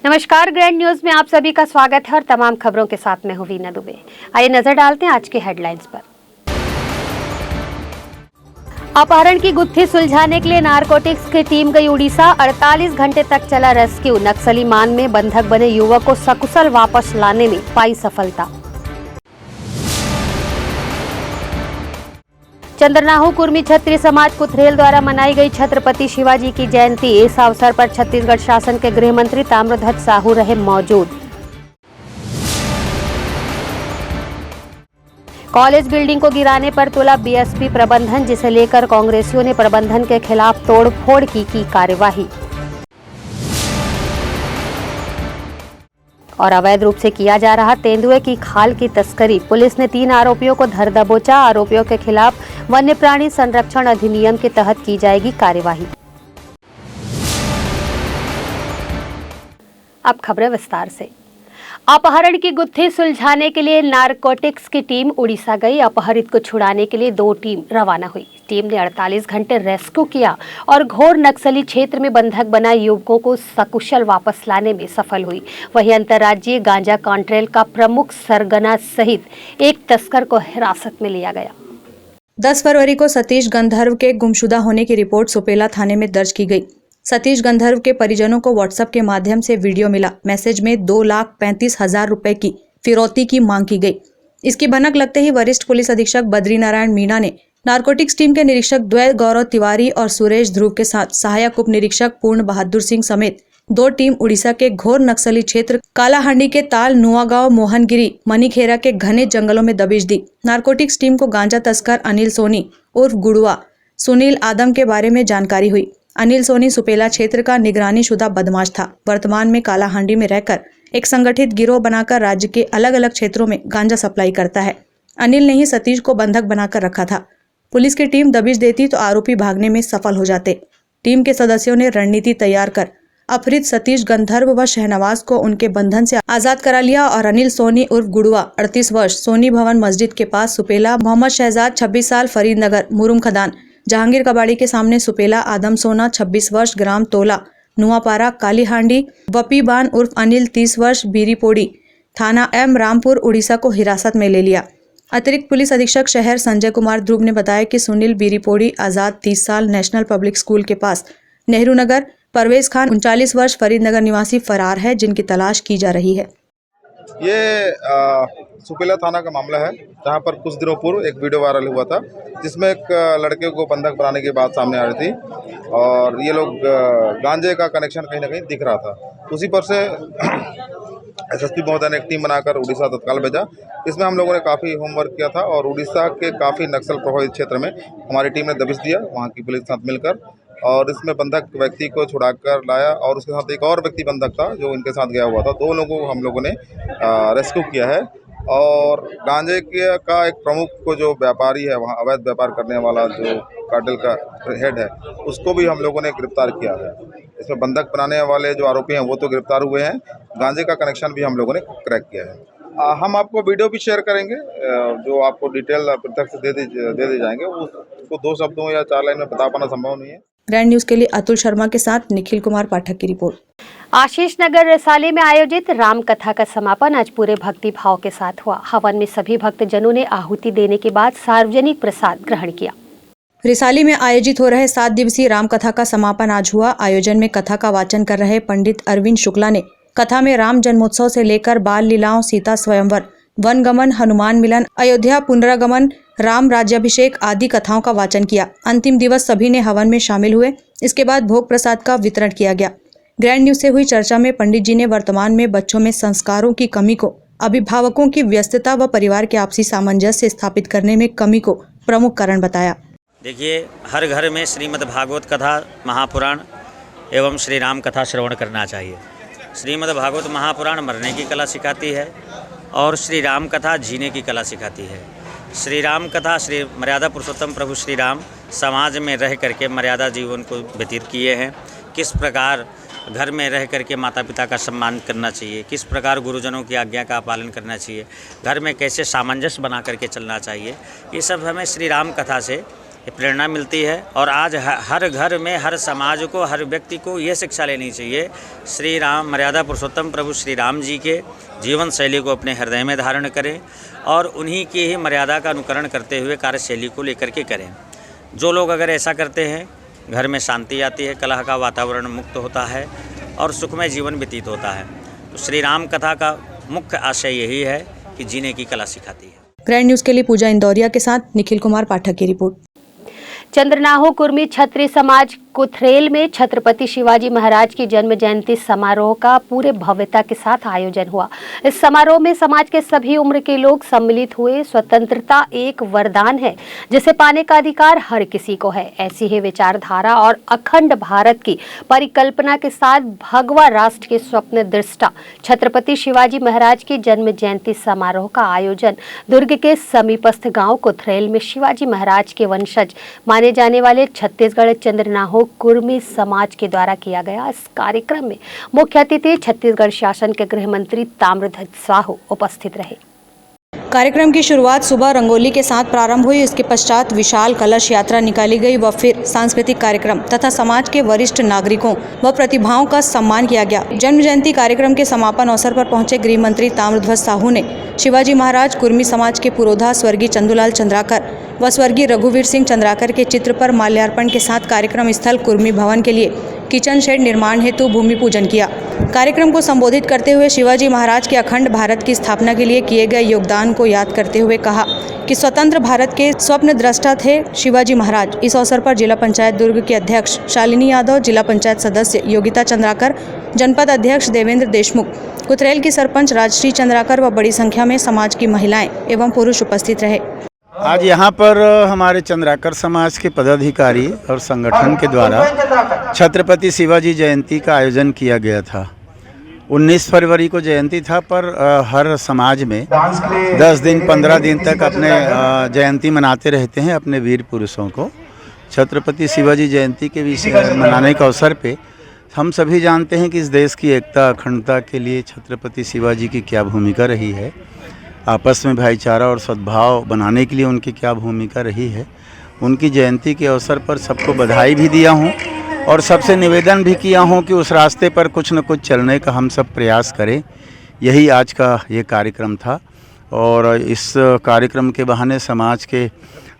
नमस्कार, grand news में आप सभी का स्वागत है और तमाम खबरों के साथ मैं हूं वीना दुबे। आइए नजर डालते हैं आज के हेडलाइंस पर। अपहरण की गुत्थी सुलझाने के लिए नारकोटिक्स की टीम गई उड़ीसा। 48 घंटे तक चला रेस्क्यू। नक्सली मान में बंधक बने युवक को सकुशल वापस लाने में पाई सफलता। चंद्रनाहु कुर्मी क्षत्रिय समाज कुथरेल द्वारा मनाई गई छत्रपति शिवाजी की जयंती। इस अवसर पर छत्तीसगढ़ शासन के गृह मंत्री ताम्रध्वज साहू रहे मौजूद। कॉलेज बिल्डिंग को गिराने पर तुला बीएसपी प्रबंधन, जिसे लेकर कांग्रेसियों ने प्रबंधन के खिलाफ तोड़फोड़ की कार्यवाही। और अवैध रूप से किया जा रहा तेंदुए की खाल की तस्करी। पुलिस ने 3 आरोपियों को धर दबोचा। आरोपियों के खिलाफ वन्य प्राणी संरक्षण अधिनियम के तहत की जाएगी कार्यवाही। अब खबरें विस्तार से। अपहरण की गुत्थी सुलझाने के लिए नारकोटिक्स की टीम उड़ीसा गई। अपहरित को छुड़ाने के लिए 2 टीम रवाना हुई। टीम ने 48 घंटे रेस्क्यू किया और घोर नक्सली क्षेत्र में बंधक बनाए युवकों को सकुशल वापस लाने में सफल हुई। वहीं अंतर्राज्यीय गांजा कॉन्ट्रेल का प्रमुख सरगना सहित एक तस्कर को हिरासत में लिया गया। 10 फरवरी को सतीश गंधर्व के गुमशुदा होने की रिपोर्ट सुपेला थाने में दर्ज की गई। सतीश गंधर्व के परिजनों को व्हाट्सएप के माध्यम से वीडियो मिला। मैसेज में 2,35,000 रुपए की फिरौती की मांग की गई। इसकी भनक लगते ही वरिष्ठ पुलिस अधीक्षक बद्री नारायण मीणा ने नारकोटिक्स टीम के निरीक्षक द्वय गौरव तिवारी और सुरेश ध्रुव के साथ सहायक उप निरीक्षक पूर्ण बहादुर सिंह समेत 2 टीम उड़ीसा के घोर नक्सली क्षेत्र कालाहांडी के ताल नुआगांव मोहनगिरी मनीखेरा के घने जंगलों में दबिश दी। नारकोटिक्स टीम को गांजा तस्कर अनिल सोनी उर्फ गुड़ुआ सुनील आदम के बारे में जानकारी हुई। अनिल सोनी सुपेला क्षेत्र का निगरानी शुदा बदमाश था। वर्तमान में कालाहांडी में रहकर एक संगठित गिरोह बनाकर राज्य के अलग अलग क्षेत्रों में गांजा सप्लाई करता है। अनिल ने ही सतीश को बंधक बनाकर रखा था। पुलिस की टीम दबिश देती तो आरोपी भागने में सफल हो जाते। टीम के सदस्यों ने रणनीति तैयार कर अपहृत सतीश गंधर्व व शहनवाज को उनके बंधन से आजाद करा लिया और अनिल सोनी उर्फ गुड़ुआ 38 वर्ष सोनी भवन मस्जिद के पास सुपेला, मोहम्मद शहजाद 26 साल फरीदनगर मुरुम खदान, जहांगीर कबाड़ी के सामने सुपेला, आदम सोना 26 वर्ष ग्राम तोला नुआपारा कालीहांडी, वपीबान उर्फ अनिल 30 वर्ष बीरीपोड़ी थाना एम रामपुर उड़ीसा को हिरासत में ले लिया। अतिरिक्त पुलिस अधीक्षक शहर संजय कुमार ध्रुव ने बताया कि सुनील बीरीपोड़ी आजाद 30 साल नेशनल पब्लिक स्कूल के पास नेहरू नगर, परवेज खान 39 वर्ष फरीदनगर निवासी फरार है, जिनकी तलाश की जा रही है। ये सुपेला थाना का मामला है, जहां पर कुछ दिनों पूर्व एक वीडियो वायरल हुआ था जिसमें एक लड़के को बंधक बनाने की बात सामने आ रही थी और ये लोग गांजे का कनेक्शन कहीं ना कहीं दिख रहा था। उसी पर से एसएसपी महोदय ने एक टीम बनाकर उड़ीसा तत्काल भेजा। इसमें हम लोगों ने काफ़ी होमवर्क किया था और उड़ीसा के काफ़ी नक्सल प्रभावित क्षेत्र में हमारी टीम ने दबिश दिया वहाँ की पुलिस के साथ मिलकर, और इसमें बंधक व्यक्ति को छुड़ाकर लाया और उसके साथ एक और व्यक्ति बंधक था जो इनके साथ गया हुआ था। 2 लोगों को हम लोगों ने रेस्क्यू किया है और गांजे का एक प्रमुख को जो व्यापारी है वहाँ अवैध व्यापार करने वाला जो कार्टेल का हेड है उसको भी हम लोगों ने गिरफ्तार किया है। इसमें बंधक बनाने वाले जो आरोपी हैं वो तो गिरफ्तार हुए हैं, गांजे का कनेक्शन भी हम लोगों ने क्रैक किया है। हम आपको वीडियो भी शेयर करेंगे जो आपको डिटेल प्रत्यक्ष दे दी जाएंगे। उसको 2 शब्दों या 4 लाइन में बता पाना संभव नहीं है। ग्रैंड न्यूज के लिए अतुल शर्मा के साथ निखिल कुमार पाठक की रिपोर्ट। आशीष नगर रिसाली में आयोजित राम कथा का समापन आज पूरे भक्ति भाव के साथ हुआ। हवन में सभी भक्तजनों ने आहुति देने के बाद सार्वजनिक प्रसाद ग्रहण किया। रिसाली में आयोजित हो रहे 7 दिवसीय राम कथा का समापन आज हुआ। आयोजन में कथा का वाचन कर रहे पंडित अरविंद शुक्ला ने कथा में राम जन्मोत्सव से लेकर बाल लीलाओं, सीता स्वयंवर, वनगमन, हनुमान मिलन, अयोध्या पुनरागमन, राम राज्याभिषेक आदि कथाओं का वाचन किया। अंतिम दिवस सभी ने हवन में शामिल हुए। इसके बाद भोग प्रसाद का वितरण किया गया। ग्रैंड न्यूज से हुई चर्चा में पंडित जी ने वर्तमान में बच्चों में संस्कारों की कमी को, अभिभावकों की व्यस्तता व परिवार के आपसी सामंजस्य स्थापित करने में कमी को प्रमुख कारण बताया। देखिए, हर घर में श्रीमद् भागवत कथा, महापुराण एवं श्री राम कथा श्रवण करना चाहिए। श्रीमद् भागवत महापुराण मरने की कला सिखाती है और श्री राम कथा जीने की कला सिखाती है। श्री राम कथा श्री मर्यादा पुरुषोत्तम प्रभु श्री राम समाज में रह करके मर्यादा जीवन को व्यतीत किए हैं। किस प्रकार घर में रह करके माता पिता का सम्मान करना चाहिए, किस प्रकार गुरुजनों की आज्ञा का पालन करना चाहिए, घर में कैसे सामंजस्य बना करके चलना चाहिए, ये सब हमें श्री राम कथा से प्रेरणा मिलती है। और आज हर घर में, हर समाज को, हर व्यक्ति को ये शिक्षा लेनी चाहिए, श्री राम मर्यादा पुरुषोत्तम प्रभु श्री राम जी के जीवन शैली को अपने हृदय में धारण करें और उन्हीं की ही मर्यादा का अनुकरण करते हुए कार्यशैली को लेकर के करें। जो लोग अगर ऐसा करते हैं, घर में शांति आती है, कलह का वातावरण मुक्त होता है और सुखमय जीवन व्यतीत होता है। तो श्री राम कथा का मुख्य आशय यही है कि जीने की कला सिखाती है। ग्रैंड न्यूज के लिए पूजा इंदौरिया के साथ निखिल कुमार पाठक की रिपोर्ट। चंद्रनाहो कुर्मी क्षत्रिय समाज कुथरेल में छत्रपति शिवाजी महाराज की जन्म जयंती समारोह का पूरे भव्यता के साथ आयोजन हुआ। इस समारोह में समाज के सभी उम्र के लोग सम्मिलित हुए। स्वतंत्रता एक वरदान है जिसे पाने का अधिकार हर किसी को है। ऐसी ही विचारधारा और अखंड भारत की परिकल्पना के साथ भगवा राष्ट्र के स्वप्न दृष्टा छत्रपति शिवाजी महाराज की जन्म जयंती समारोह का आयोजन दुर्ग के समीपस्थ गाँव कुथरेल में शिवाजी महाराज के वंशज माने जाने वाले छत्तीसगढ़ चंद्रनाहो कुर्मी समाज के द्वारा किया गया। इस कार्यक्रम में मुख्य अतिथि छत्तीसगढ़ शासन के गृह मंत्री ताम्रध्वज साहू उपस्थित रहे। कार्यक्रम की शुरुआत सुबह रंगोली के साथ प्रारंभ हुई। इसके पश्चात विशाल कलश यात्रा निकाली गई व फिर सांस्कृतिक कार्यक्रम तथा समाज के वरिष्ठ नागरिकों व प्रतिभाओं का सम्मान किया गया। जन्म जयंती कार्यक्रम के समापन अवसर पर पहुंचे गृह मंत्री ताम्रध्वज साहू ने शिवाजी महाराज कुर्मी समाज के पुरोधा स्वर्गीय चंदूलाल चंद्राकर व स्वर्गीय रघुवीर सिंह चंद्राकर के चित्र पर माल्यार्पण के साथ कार्यक्रम स्थल कुर्मी भवन के लिए किचन शेड निर्माण हेतु भूमि पूजन किया। कार्यक्रम को संबोधित करते हुए शिवाजी महाराज के अखंड भारत की स्थापना के लिए किए गए योगदान को याद करते हुए कहा कि स्वतंत्र भारत के स्वप्न दृष्टा थे शिवाजी महाराज। इस अवसर पर जिला पंचायत दुर्ग के अध्यक्ष शालिनी यादव, जिला पंचायत सदस्य योगिता चंद्राकर, जनपद अध्यक्ष देवेंद्र देशमुख, कुथरेल की सरपंच राजश्री चंद्राकर व बड़ी संख्या में समाज की महिलाएं एवं पुरुष उपस्थित रहे। आज यहाँ पर हमारे चंद्राकर समाज के पदाधिकारी और संगठन के द्वारा छत्रपति शिवाजी जयंती का आयोजन किया गया था। 19 फरवरी को जयंती था, पर हर समाज में 10 दिन 15 दिन तक अपने जयंती मनाते रहते हैं अपने वीर पुरुषों को। छत्रपति शिवाजी जयंती के विषय मनाने के अवसर पे हम सभी जानते हैं कि इस देश की एकता अखंडता के लिए छत्रपति शिवाजी की क्या भूमिका रही है, आपस में भाईचारा और सद्भाव बनाने के लिए उनकी क्या भूमिका रही है। उनकी जयंती के अवसर पर सबको बधाई भी दिया हूँ और सबसे निवेदन भी किया हूँ कि उस रास्ते पर कुछ न कुछ चलने का हम सब प्रयास करें। यही आज का ये कार्यक्रम था और इस कार्यक्रम के बहाने समाज के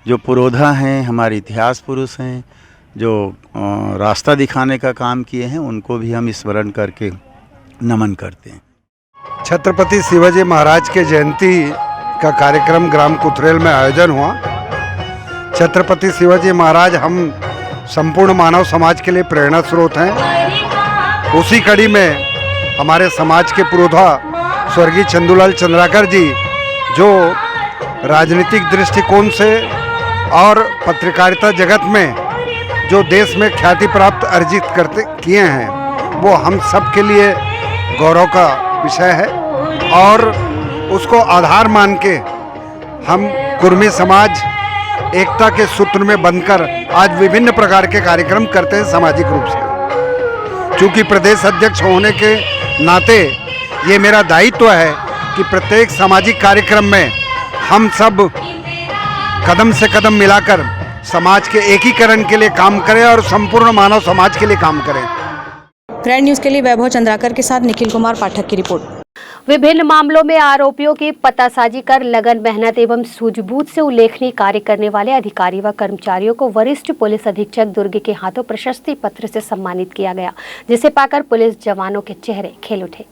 जो पुरोधा हैं, हमारे इतिहास पुरुष हैं, जो रास्ता दिखाने का काम किए हैं, उनको भी हम स्मरण करके नमन करते हैं। छत्रपति शिवाजी महाराज के जयंती का कार्यक्रम ग्राम कुथरेल में आयोजन हुआ। छत्रपति शिवाजी महाराज हम संपूर्ण मानव समाज के लिए प्रेरणा स्रोत हैं। उसी कड़ी में हमारे समाज के पुरोधा स्वर्गीय चंदूलाल चंद्राकर जी, जो राजनीतिक दृष्टिकोण से और पत्रकारिता जगत में जो देश में ख्याति प्राप्त अर्जित किए हैं, वो हम सब के लिए गौरव का विषय है और उसको आधार मान के हम कुर्मी समाज एकता के सूत्र में बंधकर आज विभिन्न प्रकार के कार्यक्रम करते हैं सामाजिक रूप से। चूँकि प्रदेश अध्यक्ष होने के नाते ये मेरा दायित्व है कि प्रत्येक सामाजिक कार्यक्रम में हम सब कदम से कदम मिलाकर समाज के एकीकरण के लिए काम करें और संपूर्ण मानव समाज के लिए काम करें। ग्रैंड न्यूज के लिए वैभव चंद्राकर के साथ निखिल कुमार पाठक की रिपोर्ट। विभिन्न मामलों में आरोपियों की पतासाजी कर लगन, मेहनत एवं सूझबूझ से उल्लेखनीय कार्य करने वाले अधिकारी व कर्मचारियों को वरिष्ठ पुलिस अधीक्षक दुर्ग के हाथों प्रशस्ति पत्र से सम्मानित किया गया, जिसे पाकर पुलिस जवानों के चेहरे खिल उठे।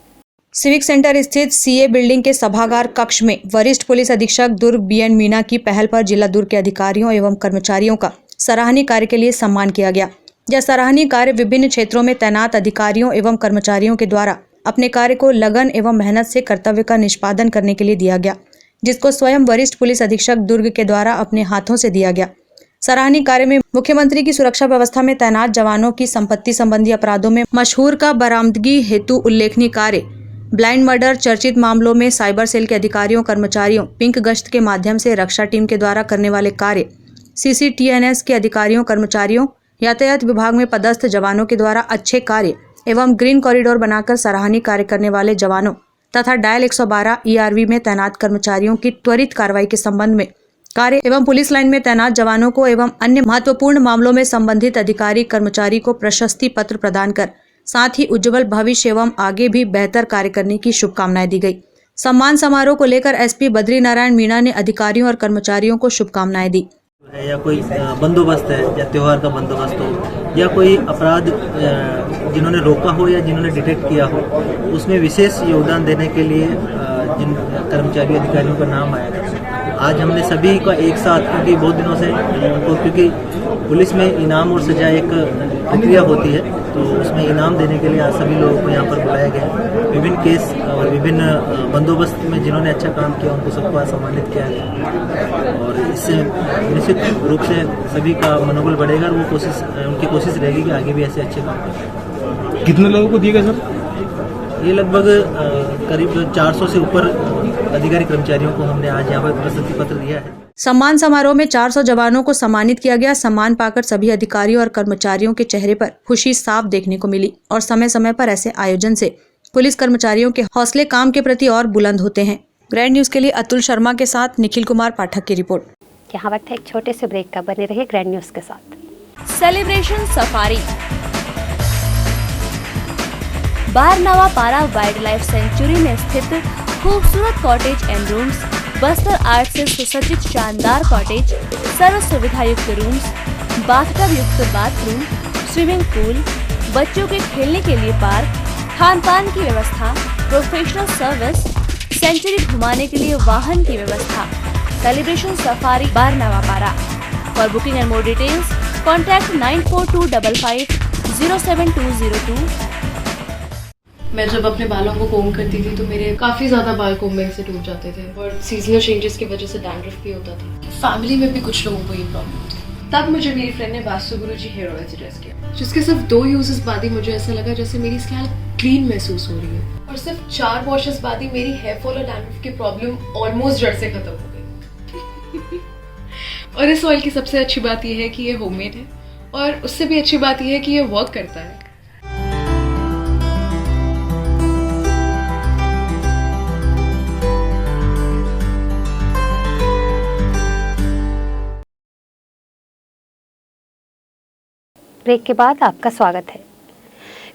सिविक सेंटर स्थित सीए बिल्डिंग के सभागार कक्ष में वरिष्ठ पुलिस अधीक्षक दुर्ग बीएन मीना की पहल पर जिला दुर्ग के अधिकारियों एवं कर्मचारियों का सराहनीय कार्य के लिए सम्मान किया गया। यह सराहनीय कार्य विभिन्न क्षेत्रों में तैनात अधिकारियों एवं कर्मचारियों के द्वारा अपने कार्य को लगन एवं मेहनत से कर्तव्य का निष्पादन करने के लिए दिया गया, जिसको स्वयं वरिष्ठ पुलिस अधीक्षक दुर्ग के द्वारा अपने हाथों से दिया गया। सराहनीय कार्य में मुख्यमंत्री की सुरक्षा व्यवस्था में तैनात जवानों की संपत्ति संबंधी अपराधों में मशहूर का बरामदगी हेतु उल्लेखनीय कार्य, ब्लाइंड मर्डर चर्चित मामलों में साइबर सेल के अधिकारियों कर्मचारियों पिंक गश्त के माध्यम से रक्षा टीम के द्वारा करने वाले कार्य, CCTNS के अधिकारियों कर्मचारियों, यातायात विभाग में पदस्थ जवानों के द्वारा अच्छे कार्य एवं ग्रीन कॉरिडोर बनाकर सराहनीय कार्य करने वाले जवानों तथा डायल 112 ERV में तैनात कर्मचारियों की त्वरित कार्रवाई के संबंध में कार्य एवं पुलिस लाइन में तैनात जवानों को एवं अन्य महत्वपूर्ण मामलों में संबंधित अधिकारी कर्मचारी को प्रशस्ति पत्र प्रदान कर साथ ही उज्जवल भविष्य एवं आगे भी बेहतर कार्य करने की शुभकामनाएं दी गई। सम्मान समारोह को लेकर एसपी बद्री नारायण मीणा ने अधिकारियों और कर्मचारियों को शुभकामनाएं दी। या कोई बंदोबस्त है या त्यौहार का बंदोबस्त हो या कोई अपराध जिन्होंने रोका हो या जिन्होंने डिटेक्ट किया हो, उसमें विशेष योगदान देने के लिए जिन कर्मचारी अधिकारियों का नाम आया आज हमने सभी का एक साथ, क्योंकि बहुत दिनों से उनको, क्योंकि पुलिस में इनाम और सजा एक प्रक्रिया होती है, तो उसमें इनाम देने के लिए आज सभी लोगों को यहाँ पर बुलाया गया। विभिन्न केस और विभिन्न बंदोबस्त में जिन्होंने अच्छा काम किया उनको सबको आज सम्मानित किया गया और इससे निश्चित रूप से सभी का मनोबल बढ़ेगा और वो उनकी कोशिश रहेगी कि आगे भी ऐसे अच्छे काम करें। कितने लोगों को दिए गए सर? ये लगभग करीब 400 से ऊपर अधिकारी कर्मचारियों को हमने आज यहाँ पर प्रशस्ति पत्र दिया है। सम्मान समारोह में 400 जवानों को सम्मानित किया गया। सम्मान पाकर सभी अधिकारियों और कर्मचारियों के चेहरे पर खुशी साफ देखने को मिली और समय समय पर ऐसे आयोजन से पुलिस कर्मचारियों के हौसले काम के प्रति और बुलंद होते हैं। ग्रैंड न्यूज के लिए अतुल शर्मा के साथ निखिल कुमार पाठक की रिपोर्ट। यहाँ वक्त है एक छोटे से ब्रेक का, बने रहिए ग्रैंड न्यूज के साथ। सेलिब्रेशन सफारी बारनवा पारा वाइल्ड लाइफ सेंचुरी में स्थित खूबसूरत cottage and rooms, Bastar art से सुसज्जित शानदार कॉटेज, सर्व सुविधा युक्त रूम्स, बाथटब युक्त बाथरूम, स्विमिंग पूल, बच्चों के खेलने के लिए पार्क, खान पान की व्यवस्था, प्रोफेशनल सर्विस, सेंचुरी घुमाने के लिए वाहन की व्यवस्था। सेलिब्रेशन सफारी बारनवा पारा। For booking and more details contact 9425507202। मैं जब अपने बालों को कोम करती थी तो मेरे काफ़ी ज़्यादा बाल कोम्बिंग से टूट जाते थे और सीजनल चेंजेस की वजह से डैंड्रफ भी होता था। फैमिली में भी कुछ लोगों को ये प्रॉब्लम थी। तब मुझे मेरी फ्रेंड ने वास्तु गुरुजी हेयर ऑयल सजेस्ट किया, जिसके सिर्फ 2 यूजेस बाद ही मुझे ऐसा लगा जैसे मेरी स्कैल्प क्लीन महसूस हो रही है और सिर्फ 4 वॉशेस बाद ही मेरी हेयर फॉल और डैंड्रफ की प्रॉब्लम ऑलमोस्ट जड़ से खत्म हो गई। और इस ऑयल की सबसे अच्छी बात यह है कि ये होममेड है और उससे भी अच्छी बात यह है कि ये वर्क करता है। ब्रेक के बाद आपका स्वागत है।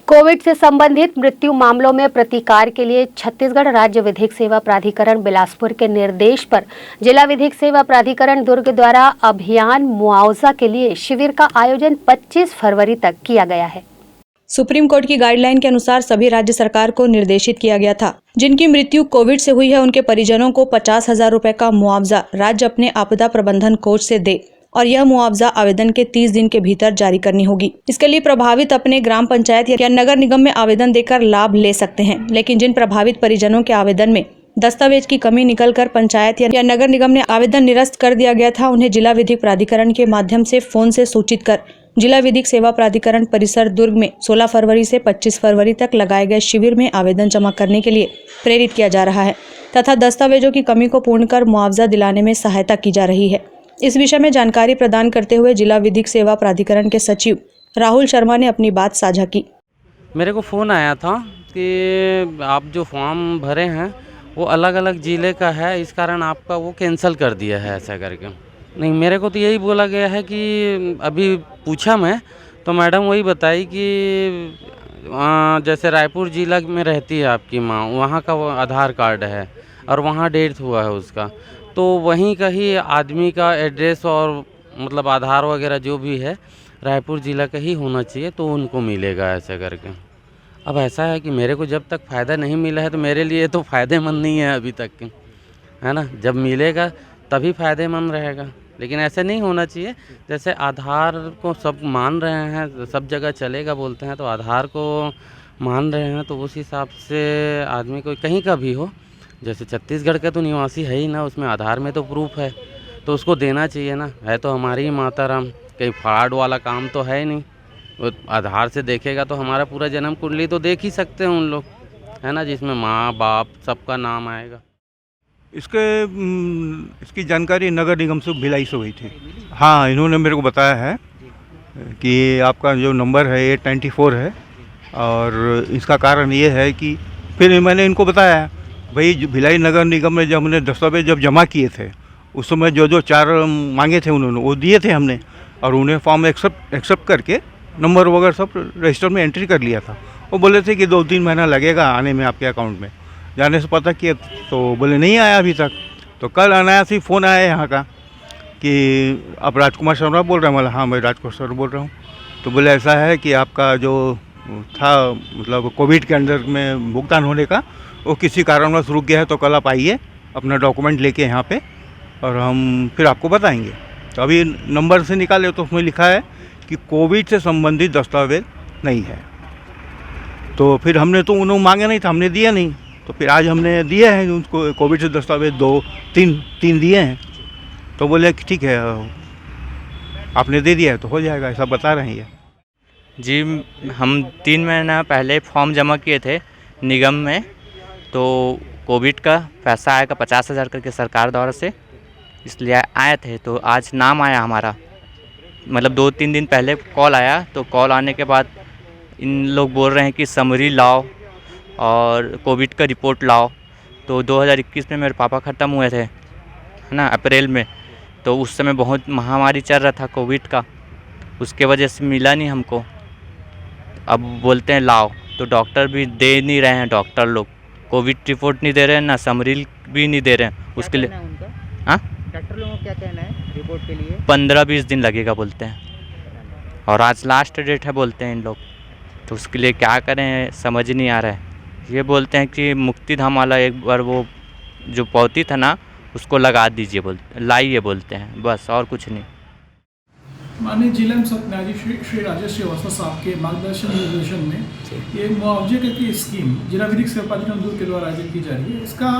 कोविड से संबंधित मृत्यु मामलों में प्रतिकार के लिए छत्तीसगढ़ राज्य विधिक सेवा प्राधिकरण बिलासपुर के निर्देश पर जिला विधिक सेवा प्राधिकरण दुर्ग द्वारा अभियान मुआवजा के लिए शिविर का आयोजन 25 फरवरी तक किया गया है। सुप्रीम कोर्ट की गाइडलाइन के अनुसार सभी राज्य सरकार को निर्देशित किया गया था, जिनकी मृत्यु कोविड से हुई है उनके परिजनों को 50,000 रुपए का मुआवजा राज्य अपने आपदा प्रबंधन कोष से दे और यह मुआवजा आवेदन के 30 दिन के भीतर जारी करनी होगी। इसके लिए प्रभावित अपने ग्राम पंचायत या नगर निगम में आवेदन देकर लाभ ले सकते हैं, लेकिन जिन प्रभावित परिजनों के आवेदन में दस्तावेज की कमी निकलकर पंचायत या नगर निगम ने आवेदन निरस्त कर दिया गया था, उन्हें जिला विधिक प्राधिकरण के माध्यम से फोन से सूचित कर जिला विधिक सेवा प्राधिकरण परिसर दुर्ग में 16 फरवरी से 25 फरवरी तक लगाए गए शिविर में आवेदन जमा करने के लिए प्रेरित किया जा रहा है तथा दस्तावेजों की कमी को पूर्ण कर मुआवजा दिलाने में सहायता की जा रही है। इस विषय में जानकारी प्रदान करते हुए जिला विधिक सेवा प्राधिकरण के सचिव राहुल शर्मा ने अपनी बात साझा की। मेरे को फ़ोन आया था कि आप जो फॉर्म भरे हैं वो अलग अलग ज़िले का है, इस कारण आपका वो कैंसिल कर दिया है ऐसा करके। नहीं, मेरे को तो यही बोला गया है कि अभी पूछा मैं तो मैडम वही बताई कि जैसे रायपुर ज़िला में रहती है आपकी माँ, वहाँ का वो आधार कार्ड है और वहाँ डेथ हुआ है उसका, तो वहीं का ही आदमी का एड्रेस और मतलब आधार वगैरह जो भी है रायपुर ज़िला का ही होना चाहिए, तो उनको मिलेगा ऐसा करके। अब ऐसा है कि मेरे को जब तक फ़ायदा नहीं मिला है तो मेरे लिए तो फ़ायदेमंद नहीं है अभी तक, है ना। जब मिलेगा तभी फ़ायदेमंद रहेगा, लेकिन ऐसे नहीं होना चाहिए। जैसे आधार को सब मान रहे हैं, सब जगह चलेगा बोलते हैं, तो आधार को मान रहे हैं तो उस हिसाब से आदमी को कहीं का भी हो, जैसे छत्तीसगढ़ का तो निवासी है ही ना, उसमें आधार में तो प्रूफ है तो उसको देना चाहिए ना। है तो हमारी ही माता राम, कहीं फ्रॉड वाला काम तो है नहीं। वो आधार से देखेगा तो हमारा पूरा जन्म कुंडली तो देख ही सकते हैं उन लोग, है ना, जिसमें माँ बाप सबका नाम आएगा। इसकी जानकारी नगर निगम से भिलाई से हुई थी। हाँ, इन्होंने मेरे को बताया है कि आपका जो नंबर है 894 है और इसका कारण ये है कि फिर मैंने इनको बताया भाई भिलाई नगर निगम में जब हमने दस्तावेज जमा किए थे उस समय जो जो 4 मांगे थे उन्होंने वो दिए थे हमने, और उन्हें फॉर्म एक्सेप्ट करके नंबर वगैरह सब रजिस्टर में एंट्री कर लिया था। वो बोले थे कि 2-3 महीना लगेगा आने में आपके अकाउंट में। जाने से पता किया तो बोले नहीं आया अभी तक। तो कल अनायास ही फ़ोन आया यहाँ का कि आप राजकुमार शर्मा बोल रहे हैं। बोला हाँ मैं राजकुमार शर्मा बोल रहा हूँ। तो बोले ऐसा है कि आपका जो था मतलब कोविड के अंदर में भुगतान होने का वो किसी कारणवश रुक गया है, तो कल आप आइए अपना डॉक्यूमेंट लेके यहाँ पे और हम फिर आपको बताएंगे। तो अभी नंबर से निकाले तो उसमें लिखा है कि कोविड से संबंधित दस्तावेज नहीं है। तो फिर हमने तो उन्होंने मांगे नहीं था, हमने दिया नहीं। तो फिर आज हमने दिए हैं उनको कोविड से दस्तावेज 2-3 दिए हैं। तो बोले कि ठीक है आपने दे दिया है तो हो जाएगा, ऐसा बता रहे हैं ये। जी हम 3 महीना पहले फॉर्म जमा किए थे निगम में, तो कोविड का पैसा आएगा 50,000 करके सरकार द्वारा से, इसलिए आए थे। तो आज नाम आया हमारा, मतलब 2-3 दिन पहले कॉल आया। तो कॉल आने के बाद इन लोग बोल रहे हैं कि समरी लाओ और कोविड का रिपोर्ट लाओ। तो 2021 में मेरे पापा ख़त्म हुए थे, है ना, अप्रैल में। तो उस समय बहुत महामारी चल रहा था कोविड का, उसके वजह से मिला नहीं हमको। अब बोलते हैं लाओ, तो डॉक्टर भी दे नहीं रहे हैं। डॉक्टर लोग कोविड रिपोर्ट नहीं दे रहे हैं, ना समरी भी नहीं दे रहे हैं उसके लिए। हाँ, डॉक्टर लोगों को क्या कहना है रिपोर्ट के लिए? 15-20 दिन लगेगा बोलते हैं, और आज लास्ट डेट है बोलते हैं इन लोग। तो उसके लिए क्या करें समझ नहीं आ रहा है। ये बोलते हैं कि मुक्ति धाम वाला एक बार वो जो पौती था ना उसको लगा दीजिए, लाइए बोलते हैं, बस और कुछ नहीं। माननीय जिला सत्य न्यायाधीश श्री राजेश श्रीवास्तव साहब के मार्गदर्शन निर्देशन में ये मुआवजे की स्कीम जिला विधिक सेवा प्राधिकरण दूर के द्वारा आयोजित की जा रही है। इसका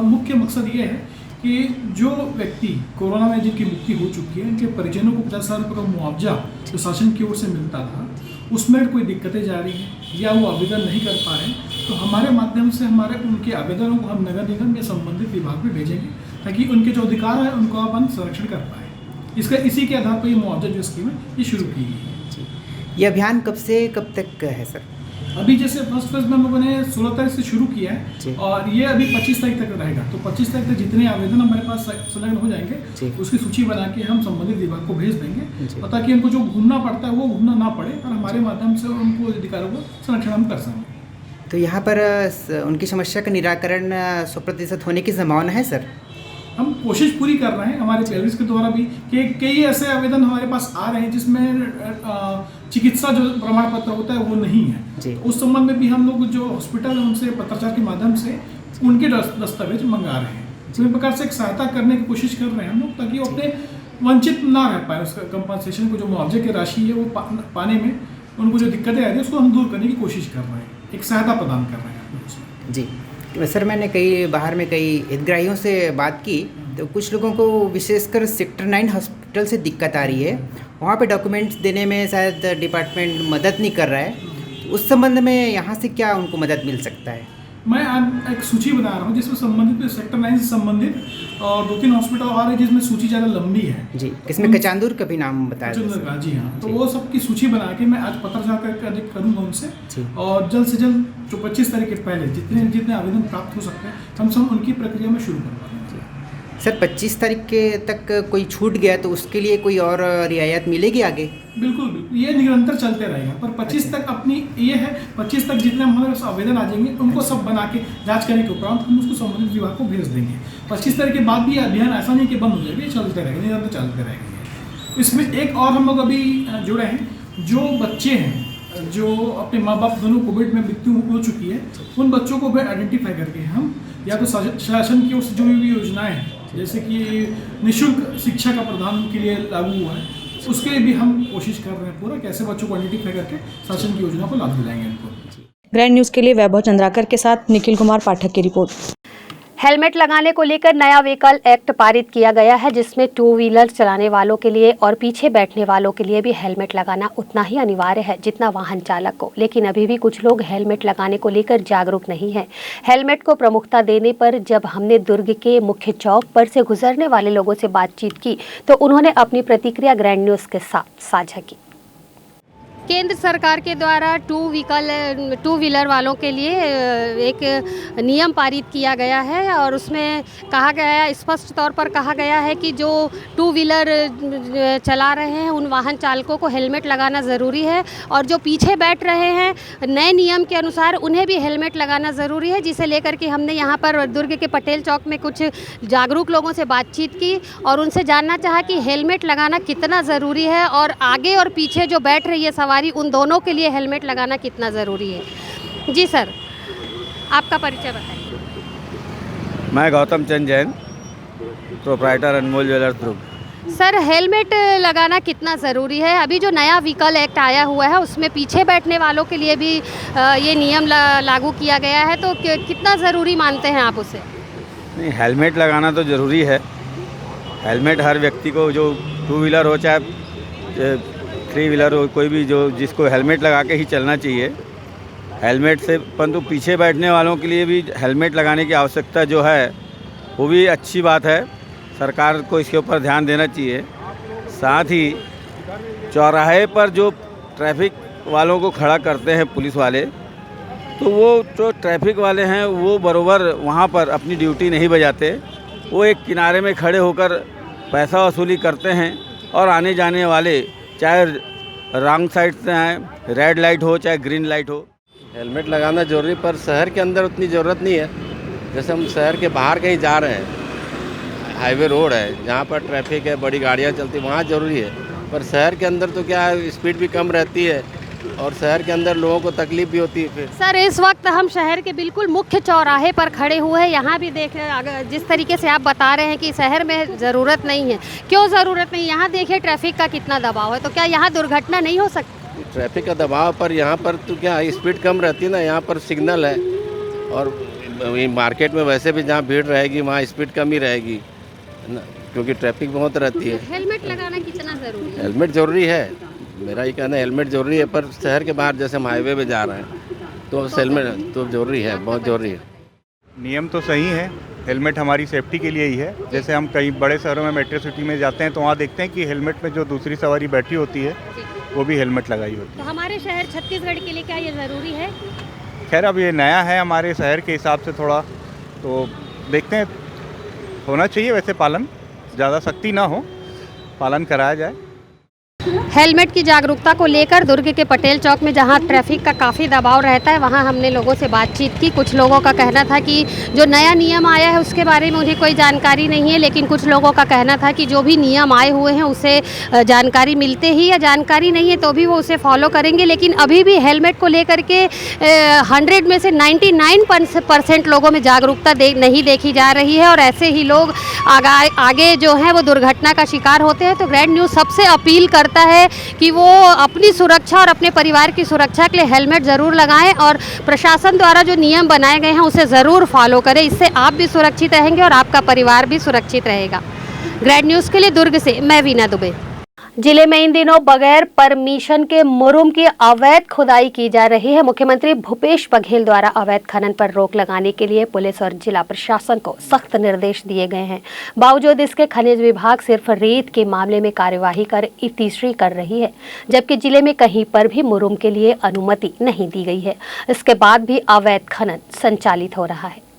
मुख्य मकसद ये है कि जो व्यक्ति कोरोना में जिनकी मृत्यु हो चुकी है उनके परिजनों को 50,000 रुपये का मुआवजा जो शासन की ओर से मिलता था उसमें कोई दिक्कतें जा रही हैं या वो आवेदन नहीं कर पा रहे हैं, तो हमारे माध्यम से हमारे उनके आवेदनों को हम नगर निगम या संबंधित विभाग में भेजेंगे ताकि उनके जो अधिकार है उनको अपन संरक्षण कर पाए। इसी के आधार पर ये मुआवजा जो स्कीम है ये शुरू की गई है। ये अभियान कब से कब तक है सर? अभी जैसे फर्स्ट फेज में हम लोगों ने 16 तारीख से शुरू किया है और ये अभी 25 तारीख तक रहेगा। तो 25 तारीख तक जितने आवेदन हमारे पास संलग्न हो जाएंगे उसकी सूची बना के हम संबंधित विभाग को भेज देंगे, ताकि उनको जो घूमना पड़ता है वो घूमना ना पड़े और हमारे माध्यम से उनको अधिकारों को संरक्षण हम कर सकें। तो यहाँ पर उनकी समस्या का निराकरण 100% होने की संभावना है सर? हम कोशिश पूरी कर रहे हैं हमारे पेरेंट्स के द्वारा भी कि कई ऐसे आवेदन हमारे पास आ रहे हैं जिसमें चिकित्सा जो प्रमाण पत्र होता है वो नहीं है। उस संबंध में भी हम लोग जो हॉस्पिटल है उनसे पत्राचार के माध्यम से उनके दस्तावेज मंगा रहे हैं। इस प्रकार से एक सहायता करने की कोशिश कर रहे हैं हम लोग, ताकि वो अपने वंचित ना रह पाए उसका कंपनसेशन को, जो मुआवजे की राशि है वो पाने में उनको जो दिक्कतें आ रही है उसको हम दूर करने की कोशिश कर रहे हैं, एक सहायता प्रदान कर रहे हैं। जी सर, मैंने बाहर में कई हितग्राहियों से बात की तो कुछ लोगों को विशेषकर सेक्टर 9 हॉस्पिटल से दिक्कत आ रही है, वहाँ पे डॉक्यूमेंट्स देने में शायद डिपार्टमेंट मदद नहीं कर रहा है। उस संबंध में यहाँ से क्या उनको मदद मिल सकता है? मैं आज एक सूची बना रहा हूँ जिसमें संबंधित सेक्टर 9 से संबंधित और 2-3 हॉस्पिटल आ रहे हैं जिसमें सूची ज़्यादा लंबी है जी, इसमें कचांदूर का भी नाम बताया जी हाँ। तो वो सबकी सूची बना के मैं आज पत्राचार करके करूँगा उनसे, और जल्द से जल्द जो 25 तारीख के पहले जितने आवेदन प्राप्त हो सकते हैं हम सब उनकी प्रक्रिया में शुरू करवा देंगे। सर 25 तारीख के तक कोई छूट गया तो उसके लिए कोई और रियायत मिलेगी आगे? बिल्कुल, ये निरंतर चलते रहेगा, पर 25 तक अपनी ये है 25 तक जितने हमारे पास आवेदन आ जाएंगे उनको सब बना के जांच करने के उपरांत हम उसको संबंधित विभाग को भेज देंगे। 25 तारीख के बाद भी अभियान ऐसा नहीं कि बंद हो जाएगा, ये चलते रहेगा, निरंतर चलते रहेंगे। इसमें एक और हम लोग अभी जुड़े हैं, जो बच्चे हैं जो अपने माँ बाप दोनों कोविड में मृत्यु हो चुकी है उन बच्चों को भी आइडेंटिफाई करके हम या तो शासन की ओर से जो भी योजनाएं हैं जैसे कि निःशुल्क शिक्षा का प्रदान के लिए लागू हुआ है उसके लिए भी हम कोशिश कर रहे हैं पूरा कैसे बच्चों को आइडेंटिफाई करके शासन की योजना को लाभ दिलाएंगे उनको। ग्रैंड न्यूज़ के लिए वैभव चंद्राकर के साथ निखिल कुमार पाठक की रिपोर्ट। हेलमेट लगाने को लेकर नया व्हीकल एक्ट पारित किया गया है, जिसमें 2 व्हीलर चलाने वालों के लिए और पीछे बैठने वालों के लिए भी हेलमेट लगाना उतना ही अनिवार्य है जितना वाहन चालक को। लेकिन अभी भी कुछ लोग हेलमेट लगाने को लेकर जागरूक नहीं हैं। हेलमेट को प्रमुखता देने पर जब हमने दुर्ग के मुख्य चौक पर से गुजरने वाले लोगों से बातचीत की तो उन्होंने अपनी प्रतिक्रिया ग्रैंड न्यूज़ के साथ साझा की। केंद्र सरकार के द्वारा टू व्हीलर वालों के लिए एक नियम पारित किया गया है और उसमें कहा गया है, स्पष्ट तौर पर कहा गया है कि जो टू व्हीलर चला रहे हैं उन वाहन चालकों को हेलमेट लगाना ज़रूरी है और जो पीछे बैठ रहे हैं नए नियम के अनुसार उन्हें भी हेलमेट लगाना ज़रूरी है, जिसे लेकर के हमने यहाँ पर दुर्ग के पटेल चौक में कुछ जागरूक लोगों से बातचीत की और उनसे जानना चाहा कि हेलमेट लगाना कितना ज़रूरी है और आगे और पीछे जो बैठ रही है सवारी उन दोनों के लिए हेलमेट लगाना कितना ज़रूरी है। जी सर, आपका परिचय बताइए। मैं गौतम चंद जैन, प्रोप्राइटर अनमोल ज्वेलर्स दुर्ग। सर, हेलमेट लगाना कितना ज़रूरी है? अभी जो नया व्हीकल एक्ट आया हुआ है उसमें पीछे बैठने वालों के लिए भी ये नियम लागू किया गया है, तो कितना ज़रूरी मानते हैं आप उसे? नहीं, हेलमेट लगाना तो ज़रूरी है। हेलमेट हर व्यक्ति को, जो टू व्हीलर हो चाहे थ्री व्हीलर हो, कोई भी जो जिसको हेलमेट लगा के ही चलना चाहिए। हेलमेट से परंतु पीछे बैठने वालों के लिए भी हेलमेट लगाने की आवश्यकता जो है वो भी अच्छी बात है। सरकार को इसके ऊपर ध्यान देना चाहिए। साथ ही चौराहे पर जो ट्रैफिक वालों को खड़ा करते हैं पुलिस वाले, तो वो जो ट्रैफिक वाले हैं वो बरोबर वहाँ पर अपनी ड्यूटी नहीं बजाते। वो एक किनारे में खड़े होकर पैसा वसूली करते हैं और आने जाने वाले चाहे रॉन्ग साइड से आए, रेड लाइट हो चाहे ग्रीन लाइट हो। हेलमेट लगाना जरूरी, पर शहर के अंदर उतनी ज़रूरत नहीं है। जैसे हम शहर के बाहर कहीं जा रहे हैं, हाईवे रोड है जहाँ पर ट्रैफिक है, बड़ी गाड़ियाँ चलती, वहाँ ज़रूरी है। पर शहर के अंदर तो क्या है, स्पीड भी कम रहती है और शहर के अंदर लोगों को तकलीफ भी होती है। फिर सर, इस वक्त हम शहर के बिल्कुल मुख्य चौराहे पर खड़े हुए हैं। यहाँ भी देख जिस तरीके से आप बता रहे हैं कि शहर में ज़रूरत नहीं है, क्यों ज़रूरत नहीं? यहाँ देखिए ट्रैफिक का कितना दबाव है, तो क्या यहाँ दुर्घटना नहीं हो सकती? ट्रैफिक का दबाव पर यहाँ पर तो क्या स्पीड कम रहती है ना, यहाँ पर सिग्नल है और मार्केट में वैसे भी जहाँ भीड़ रहेगी वहाँ स्पीड कम ही रहेगी ना, क्योंकि ट्रैफिक बहुत रहती है। हेलमेट लगाना कितना ज़रूरी है? हेलमेट ज़रूरी है, मेरा ये कहना है हेलमेट ज़रूरी है। पर शहर के बाहर जैसे हम हाईवे पे जा रहे हैं तो हेलमेट तो ज़रूरी है, बहुत ज़रूरी है। नियम तो सही है, हेलमेट हमारी सेफ्टी के लिए ही है। जैसे हम कई बड़े शहरों में मेट्रो सिटी में जाते हैं तो वहाँ देखते हैं कि हेलमेट में जो दूसरी सवारी बैठी होती है वो भी हेलमेट लगाई होती है। तो हमारे शहर छत्तीसगढ़ के लिए क्या ये ज़रूरी है? खैर, अब ये नया है हमारे शहर के हिसाब से थोड़ा, तो देखते हैं। होना चाहिए वैसे पालन, ज़्यादा सख्ती ना हो, पालन कराया जाए। हेलमेट की जागरूकता को लेकर दुर्ग के पटेल चौक में जहां ट्रैफिक का काफ़ी दबाव रहता है वहां हमने लोगों से बातचीत की। कुछ लोगों का कहना था कि जो नया नियम आया है उसके बारे में उन्हें कोई जानकारी नहीं है, लेकिन कुछ लोगों का कहना था कि जो भी नियम आए हुए हैं उसे जानकारी मिलते ही या जानकारी नहीं है तो भी वो उसे फॉलो करेंगे। लेकिन अभी भी हेलमेट को लेकर के 100 में से 99% लोगों में जागरूकता नहीं देखी जा रही है और ऐसे ही लोग आगे जो हैं वो दुर्घटना का शिकार होते हैं। तो ग्रैंड न्यूज़ सबसे अपील करता है कि वो अपनी सुरक्षा और अपने परिवार की सुरक्षा के लिए हेलमेट ज़रूर लगाएं और प्रशासन द्वारा जो नियम बनाए गए हैं उसे ज़रूर फॉलो करें। इससे आप भी सुरक्षित रहेंगे और आपका परिवार भी सुरक्षित रहेगा। ग्रैंड न्यूज़ के लिए दुर्ग से मैं वीना दुबे। जिले में इन दिनों बगैर परमिशन के मुरुम की अवैध खुदाई की जा रही है। मुख्यमंत्री भूपेश बघेल द्वारा अवैध खनन पर रोक लगाने के लिए पुलिस और जिला प्रशासन को सख्त निर्देश दिए गए हैं। बावजूद इसके खनिज विभाग सिर्फ रेत के मामले में कार्यवाही कर तीसरी कर रही है, जबकि जिले में कहीं पर भी मुरुम के लिए अनुमति नहीं दी गई है। इसके बाद भी अवैध खनन संचालित हो रहा है।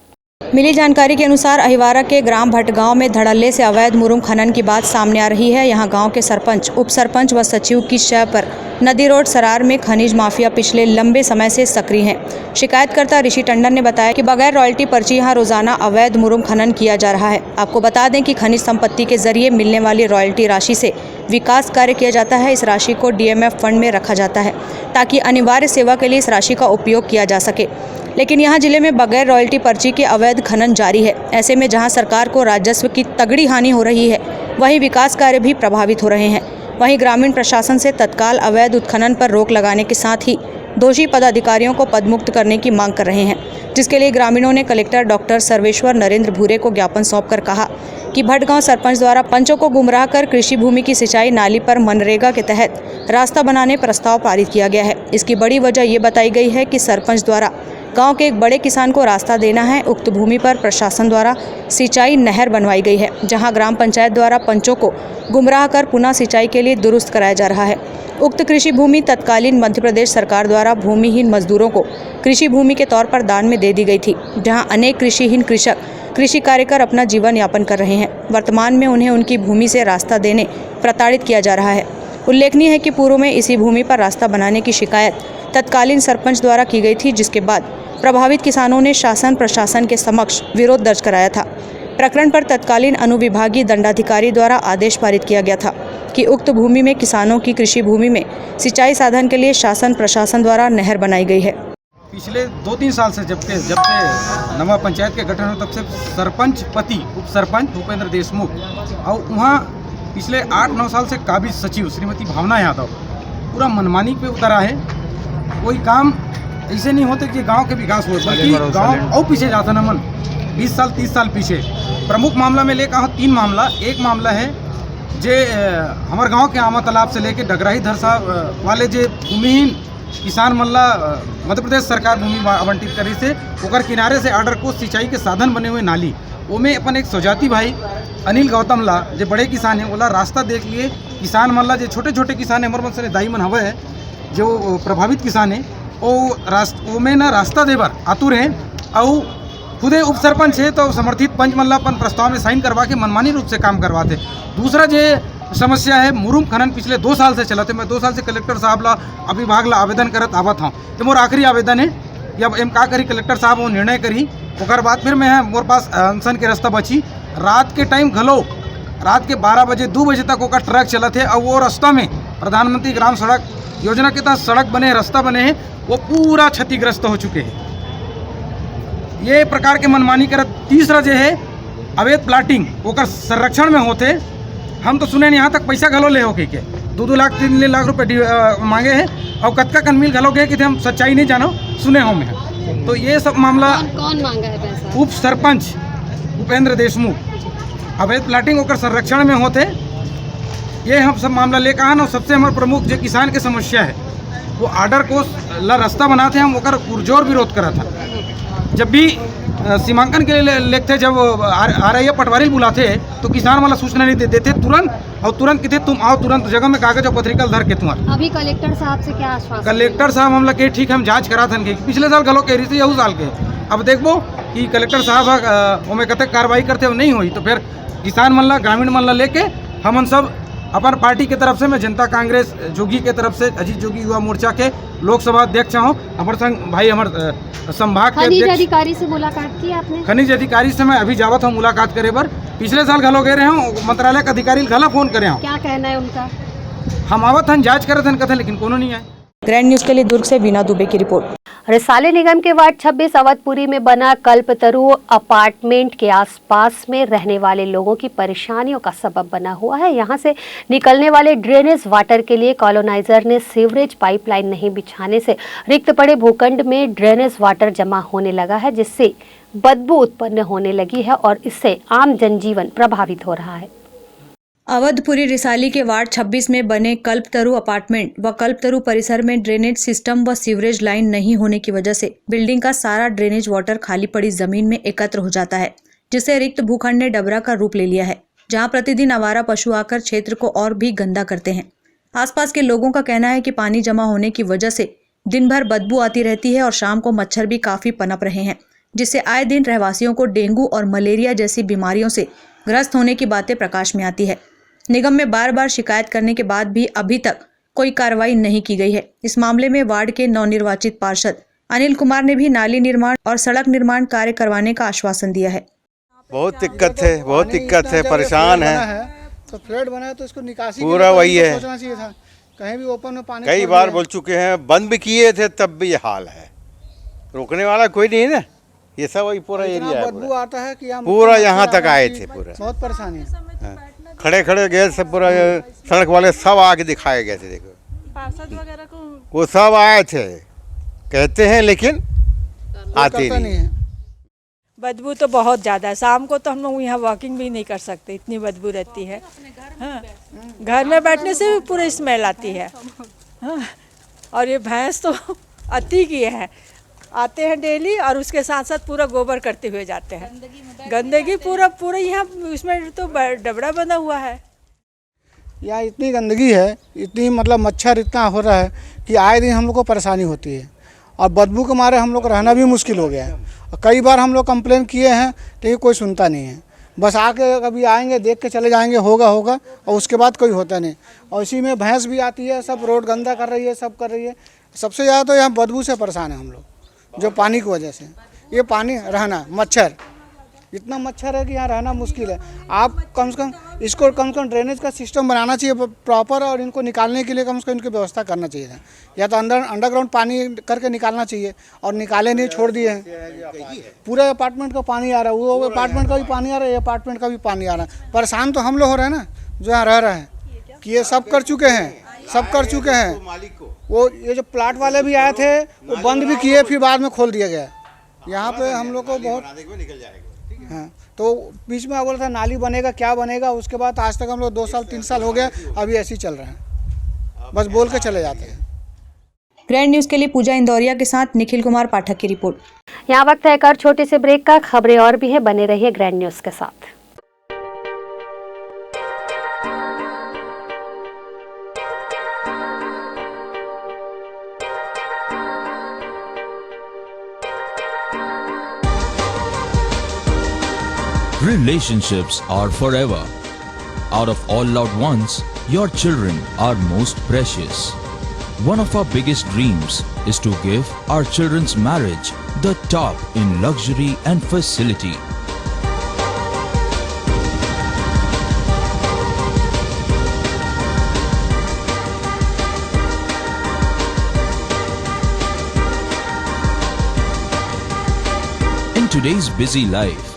मिली जानकारी के अनुसार अहिवारा के ग्राम भटगांव में धड़ल्ले से अवैध मुरुम खनन की बात सामने आ रही है। यहां गांव के सरपंच, उप सरपंच व सचिव की शय पर नदी रोड सरार में खनिज माफिया पिछले लंबे समय से सक्रिय हैं। शिकायतकर्ता ऋषि टंडन ने बताया कि बगैर रॉयल्टी पर्ची यहां रोजाना अवैध मुरुम खनन किया जा रहा है। आपको बता दें कि खनिज संपत्ति के जरिए मिलने वाली रॉयल्टी राशि से विकास कार्य किया जाता है। इस राशि को डीएमएफ फंड में रखा जाता है ताकि अनिवार्य सेवा के लिए इस राशि का उपयोग किया जा सके। लेकिन यहाँ जिले में बगैर रॉयल्टी पर्ची के अवैध खनन जारी है। ऐसे में जहाँ सरकार को राजस्व की तगड़ी हानि हो रही है, वहीं विकास कार्य भी प्रभावित हो रहे हैं। वहीं ग्रामीण प्रशासन से तत्काल अवैध उत्खनन पर रोक लगाने के साथ ही दोषी पदाधिकारियों को पदमुक्त करने की मांग कर रहे हैं, जिसके लिए ग्रामीणों ने कलेक्टर डॉक्टर सर्वेश्वर नरेंद्र भूरे को ज्ञापन सौंपकर कहा कि भटगांव सरपंच द्वारा पंचों को गुमराह कर कृषि भूमि की सिंचाई नाली पर मनरेगा के तहत रास्ता बनाने प्रस्ताव पारित किया गया है। इसकी बड़ी वजह ये बताई गई है कि सरपंच द्वारा गांव के एक बड़े किसान को रास्ता देना है। उक्त भूमि पर प्रशासन द्वारा सिंचाई नहर बनवाई गई है, जहां ग्राम पंचायत द्वारा पंचों को गुमराह कर पुनः सिंचाई के लिए दुरुस्त कराया जा रहा है। उक्त कृषि भूमि तत्कालीन मध्य प्रदेश सरकार द्वारा भूमिहीन मजदूरों को कृषि भूमि के तौर पर दान में दे दी गई थी, जहां अनेक कृषिहीन कृषक कृषि कार्य कर अपना जीवन यापन कर रहे हैं। वर्तमान में उन्हें उनकी भूमि से रास्ता देने प्रताड़ित किया जा रहा है। उल्लेखनीय है कि पूर्व में इसी भूमि पर रास्ता बनाने की शिकायत तत्कालीन सरपंच द्वारा की गई थी, जिसके बाद प्रभावित किसानों ने शासन प्रशासन के समक्ष विरोध दर्ज कराया था। प्रकरण पर तत्कालीन अनुविभागीय दंडाधिकारी द्वारा आदेश पारित किया गया था कि उक्त भूमि में किसानों की कृषि भूमि में सिंचाई साधन के लिए शासन प्रशासन द्वारा नहर बनाई गई है। पिछले 2-3 साल से जब से नवा पंचायत के गठन हो तब से सरपंच पति उप सरपंच भूपेंद्र देशमुख और वहाँ पिछले 8-9 साल से काबिज सचिव श्रीमती भावना यादव पूरा मनमानी पे उतरा है। कोई काम ऐसे नहीं होते कि गांव के विकास हो, बल्कि गांव और पीछे जाता न मन 20 साल 30 साल पीछे। प्रमुख मामला में लेकर 3 मामला। एक मामला है जे हमारे गांव के आमा तालाब से लेके डगराही धरसा वाले जे भूमिहीन किसान मल्ला मध्य प्रदेश सरकार भूमि आवंटित करी से ओकर किनारे से आर्डर को सिंचाई के साधन बने हुए नाली वो में अपन एक सौजाती भाई अनिल गौतम ला जो बड़े किसान हैं ओला रास्ता देख लिए किसान मल्ला जो छोटे छोटे किसान है हमारे मन से दाई मन हवे है जो प्रभावित किसान है वो में ना रास्ता देवर आतुर है और खुदे उप सरपंच है तो समर्थित पंच मल्ला अपन प्रस्ताव में साइन करवा के मनमानी रूप से काम करवाते। दूसरा जो समस्या है मुरुम खनन पिछले 2 साल से चला थे। मैं 2 साल से कलेक्टर साहब ला विभाग ला आवेदन करत आवत हूँ। तो मोर आखिरी आवेदन है कि अब एम का करी कलेक्टर साहब वो निर्णय करी ओकर बाद फिर मैं मोर पास अनशन के रास्ता बची। रात के टाइम घलो रात के 12 बजे 2 बजे तक ओकर ट्रक चला थे और वो रास्ता में प्रधानमंत्री ग्राम सड़क योजना के तहत सड़क बने रास्ता बने हैं वो पूरा क्षतिग्रस्त हो चुके हैं। ये प्रकार के मनमानी करत। तीसरा जो है अवैध प्लाटिंग ओकर संरक्षण में होते हम तो सुने यहाँ तक पैसा घलो ले हो के 2-2 लाख 3 लाख रुपए मांगे हैं और कतका कन मिल घलो गए कि हम सच्चाई नहीं जानो सुने हो मैं। तो ये सब मामला कौन मांगा है पैसा? उप सरपंच भूपेंद्र देशमुख अवैध प्लाटिंग ओकर संरक्षण में होते ये हम सब मामला लेकर आना। सबसे हमारे प्रमुख जो किसान के समस्या है वो आर्डर को ला रास्ता बनाते हम ओकर पुरजोर विरोध करा था। जब भी सीमांकन के लिए लेते जब RIA पटवारी बुलाते तो किसान वाला सूचना नहीं देते तुरंत और तुरंत कहते तुम आओ तुरंत जगह में कागज और पत्रिका धर के तुम्हारा। अभी कलेक्टर साहब से क्या आश्वासन? कलेक्टर साहब हम लोग ठीक है हम जांच करा था पिछले साल गलो कह रही थी यहू साल के। अब देखो कि कलेक्टर साहब ओमें कतक कार्रवाई करते हो नहीं हुई तो फिर किसान मल्ला ग्रामीण मल्ला लेके हमन सब अपन पार्टी के तरफ से मैं जनता कांग्रेस जोगी के तरफ से अजीत जोगी युवा मोर्चा के लोकसभा अध्यक्ष हूँ हमारे संग भाई हमारे संभाग के खनिज अधिकारी से मुलाकात की आपने? खनिज अधिकारी से मैं अभी जावत हूँ मुलाकात करे बर। पिछले साल घलो गए रहे हूँ मंत्रालय के अधिकारी घला फोन करे हूँ। क्या कहना है उनका? हम आवत हन जांच करे थे कथे लेकिन कोनो नहीं आए। ग्रैंड न्यूज के लिए दुर्ग से बीना दुबे की रिपोर्ट। रिसाली निगम के वार्ड 26 अवधपुरी में बना कल्पतरु अपार्टमेंट के आसपास में रहने वाले लोगों की परेशानियों का सबब बना हुआ है। यहां से निकलने वाले ड्रेनेज वाटर के लिए कॉलोनाइजर ने सीवरेज पाइपलाइन नहीं बिछाने से रिक्त पड़े भूखंड में ड्रेनेज वाटर जमा होने लगा है, जिससे बदबू उत्पन्न होने लगी है और इससे आम जनजीवन प्रभावित हो रहा है। अवधपुरी रिसाली के वार्ड 26 में बने कल्पतरु अपार्टमेंट व कल्पतरु परिसर में ड्रेनेज सिस्टम व सीवरेज लाइन नहीं होने की वजह से बिल्डिंग का सारा ड्रेनेज वाटर खाली पड़ी जमीन में एकत्र हो जाता है, जिससे रिक्त भूखंड ने डबरा का रूप ले लिया है, जहां प्रतिदिन आवारा पशु आकर क्षेत्र को और भी गंदा करते हैं। आसपास के लोगों का कहना है कि पानी जमा होने की वजह से दिन भर बदबू आती रहती है और शाम को मच्छर भी काफी पनप रहे हैं, जिससे आए दिन रहवासियों को डेंगू और मलेरिया जैसी बीमारियों से ग्रस्त होने की बातें प्रकाश में आती है। निगम में बार बार शिकायत करने के बाद भी अभी तक कोई कार्रवाई नहीं की गई है। इस मामले में वार्ड के नवनिर्वाचित पार्षद अनिल कुमार ने भी नाली निर्माण और सड़क निर्माण कार्य करवाने का आश्वासन दिया है। बहुत दिक्कत है, बहुत दिक्कत है, परेशान है। तो फ्लड बना है तो इसको निकासी पूरा वही है। सोचना चाहिए था कहीं भी ओपन में पानी कई बार बोल चुके हैं, बंद भी किए थे तब भी ये हाल है। रोकने वाला कोई नहीं है ना, ये सब वही पूरा एरिया है। बदबू आता है कि पूरा यहाँ तक आए थे, पूरा बहुत परेशानी है। खड़े खड़े गए सब, पूरा सड़क वाले सब आके दिखाए गए थे। देखो पार्षद वगैरह को वो सब आए थे, कहते हैं लेकिन आते नहीं है। बदबू तो बहुत ज़्यादा है। शाम को तो हम लोग यहाँ वॉकिंग भी नहीं कर सकते, इतनी बदबू रहती है। हाँ, घर में बैठने से भी पूरी स्मेल आती है। हाँ, और ये भैंस तो अति की है, आते हैं डेली और उसके साथ साथ पूरा गोबर करते हुए जाते हैं। गंदगी पूरा यहाँ इसमें तो डबरा बना हुआ है। यहाँ इतनी गंदगी है, इतनी मतलब मच्छर इतना हो रहा है कि आए दिन हम लोग को परेशानी होती है और बदबू के मारे हम लोग को रहना भी मुश्किल हो गया है। और कई बार हम लोग कंप्लेन किए हैं लेकिन कोई सुनता नहीं है। बस आके कभी आएंगे, देख के चले जाएंगे, होगा और उसके बाद कोई होता नहीं। और इसी में भैंस भी आती है, सब रोड गंदा कर रही है, सब कर रही है। सबसे ज़्यादा तो यहाँ बदबू से परेशान है हम लोग, जो पानी की वजह से। ये पानी रहना, मच्छर, इतना मच्छर है कि यहाँ रहना मुश्किल है। आप कम से कम इसको ड्रेनेज का सिस्टम बनाना चाहिए प्रॉपर, और इनको निकालने के लिए कम से कम इनकी व्यवस्था करना चाहिए था। या तो अंडरग्राउंड पानी करके निकालना चाहिए, और निकाले नहीं, छोड़ दिए हैं। पूरे अपार्टमेंट का पानी आ रहा है, वो अपार्टमेंट का भी पानी आ रहा है, ये अपार्टमेंट का भी पानी आ रहा है। परेशान तो हम लोग हो रहे हैं ना, जो यहाँ रह रहे हैं, कि ये सब कर चुके हैं। वो ये जो प्लाट वाले भी आए थे, वो बंद भी किए, फिर बाद में खोल दिया गया। यहाँ पे हम लोग को बहुत हाँ, तो बीच में बोला था नाली बनेगा, क्या बनेगा, उसके बाद आज तक हम लोग 2 साल 3 साल हो गए, अभी ऐसे ही चल रहे हैं, बस बोल के चले जाते हैं। ग्रैंड न्यूज़ के लिए पूजा इंदौरिया के साथ निखिल कुमार पाठक की रिपोर्ट। यहाँ वक्त है एक और छोटे से ब्रेक का। खबरें और भी है, बने रहिए ग्रैंड न्यूज़ के साथ। Relationships are forever. Out of all loved ones, your children are most precious. One of our biggest dreams is to give our children's marriage the top in luxury and facility. In today's busy life,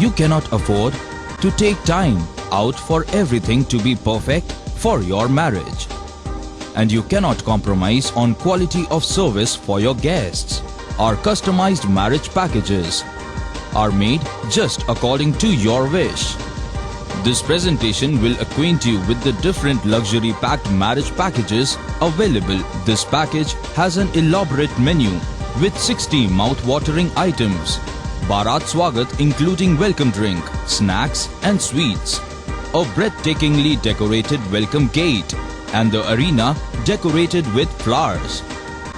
you cannot afford to take time out for everything to be perfect for your marriage. And you cannot compromise on quality of service for your guests. Our customized marriage packages are made just according to your wish. This presentation will acquaint you with the different luxury packed marriage packages available. This package has an elaborate menu with 60 mouth-watering items. Bharat Swagat including welcome drink, snacks and sweets. A breathtakingly decorated welcome gate and the arena decorated with flowers.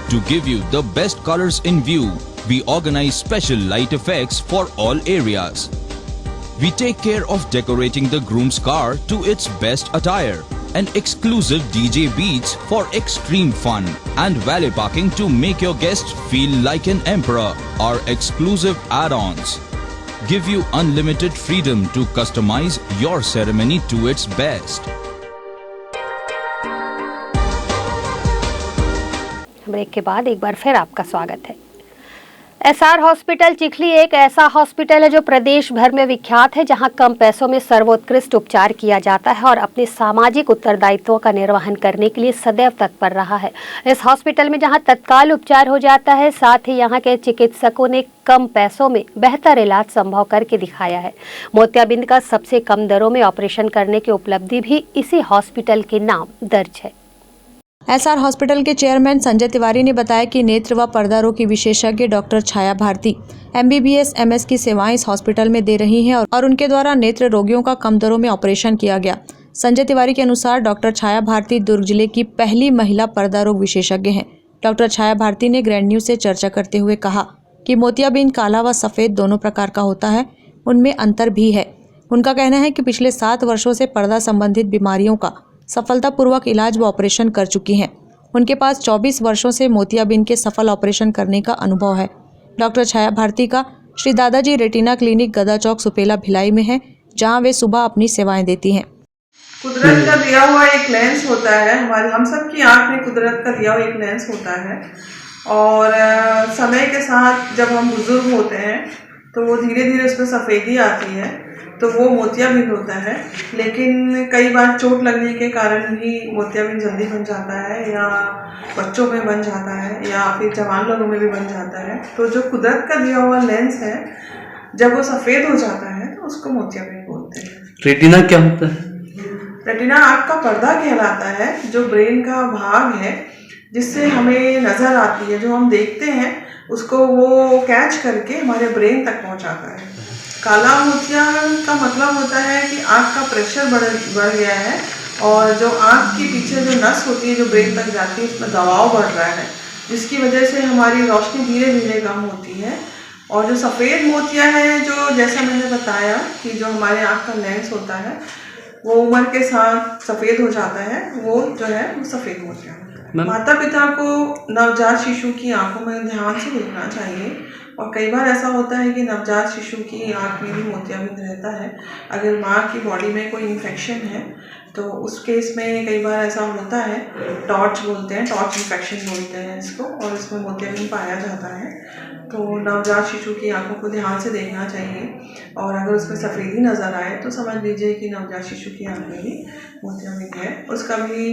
To give you the best colors in view, we organize special light effects for all areas. We take care of decorating the groom's car to its best attire and exclusive DJ beats for extreme fun and valet parking to make your guests feel like an emperor. Our exclusive add-ons give you unlimited freedom to customize your ceremony to its best. Break के बाद एक बार फिर आपका स्वागत है। SR hospital Chikhli एक ऐसा hospital है जो प्रदेश भर में विख्यात है, जहां कम पैसों में सर्वोत्कृष्ट उपचार किया जाता है और अपने सामाजिक उत्तरदायित्वों का निर्वहन करने के लिए सदैव तत्पर रहा है। इस हॉस्पिटल में जहां तत्काल उपचार हो जाता है, साथ ही यहां के चिकित्सकों ने कम पैसों में बेहतर इलाज संभव करके दिखाया है। मोतियाबिंद का सबसे कम दरों में ऑपरेशन करने की उपलब्धि भी इसी हॉस्पिटल के नाम दर्ज है। एसआर हॉस्पिटल के चेयरमैन संजय तिवारी ने बताया कि नेत्र व पर्दा रोग की विशेषज्ञ डॉक्टर छाया भारती MBBS MS की सेवाएं इस हॉस्पिटल में दे रही हैं और उनके द्वारा नेत्र रोगियों का कम दरों में ऑपरेशन किया गया। संजय तिवारी के अनुसार डॉक्टर छाया भारती दुर्ग जिले की पहली महिला पर्दा रोग विशेषज्ञ हैं। डॉक्टर छाया भारती ने ग्रैंड न्यूज से चर्चा करते हुए कहा कि मोतियाबिंद काला व सफ़ेद दोनों प्रकार का होता है, उनमें अंतर भी है। उनका कहना है कि पिछले 7 वर्षों से पर्दा संबंधित बीमारियों का सफलतापूर्वक इलाज व ऑपरेशन कर चुकी हैं। उनके पास 24 वर्षों से मोतियाबिंद के सफल ऑपरेशन करने का अनुभव है। डॉक्टर छाया भारती का श्री दादाजी रेटिना क्लिनिक गदा चौक सुपेला भिलाई में है, जहां वे सुबह अपनी सेवाएं देती हैं। कुदरत का दिया हुआ एक लेंस होता है, हमारे हम सब की आँख में कुदरत का दिया हुआ एक लेंस होता है और समय के साथ जब हम बुजुर्ग होते हैं तो वो धीरे धीरे उसमें सफ़ेदी आती है, तो वो मोतियाबिंद होता है। लेकिन कई बार चोट लगने के कारण भी मोतियाबिंद जल्दी बन जाता है, या बच्चों में बन जाता है, या फिर जवान लोगों में भी बन जाता है। तो जो कुदरत का दिया हुआ लेंस है, जब वो सफ़ेद हो जाता है तो उसको मोतियाबिंद बोलते हैं। रेटिना क्या होता है? रेटिना आँख का पर्दा कहलाता है, जो ब्रेन का भाग है जिससे हमें नज़र आती है, जो हम देखते हैं उसको वो कैच करके हमारे ब्रेन तक पहुंचाता है। काला मोतिया का मतलब होता है कि आँख का प्रेशर बढ़ गया है और जो आँख के पीछे जो नस होती है जो ब्रेन तक जाती है उसमें दबाव बढ़ रहा है, जिसकी वजह से हमारी रोशनी धीरे धीरे कम होती है। और जो सफ़ेद मोतिया है, जो जैसा मैंने बताया कि जो हमारे आँख का लेंस होता है वो उम्र के साथ सफ़ेद हो जाता है, वो जो है वो सफ़ेद मोतिया होता है। माता पिता को नवजात शिशु की आंखों में ध्यान से देखना चाहिए और कई बार ऐसा होता है कि नवजात शिशु की आंख में भी मोतियाबिंद रहता है। अगर माँ की बॉडी में कोई इन्फेक्शन है तो उस केस में कई बार ऐसा होता है, टॉर्च बोलते हैं, टॉर्च इन्फेक्शन बोलते हैं इसको, और इसमें मोतियाबिंद पाया जाता है। तो नवजात शिशु की आंखों को ध्यान से देखना चाहिए और अगर उसमें सफ़ेदी नज़र आए तो समझ लीजिए कि नवजात शिशु की आंख में भी मोतियाबिंद है। उसका भी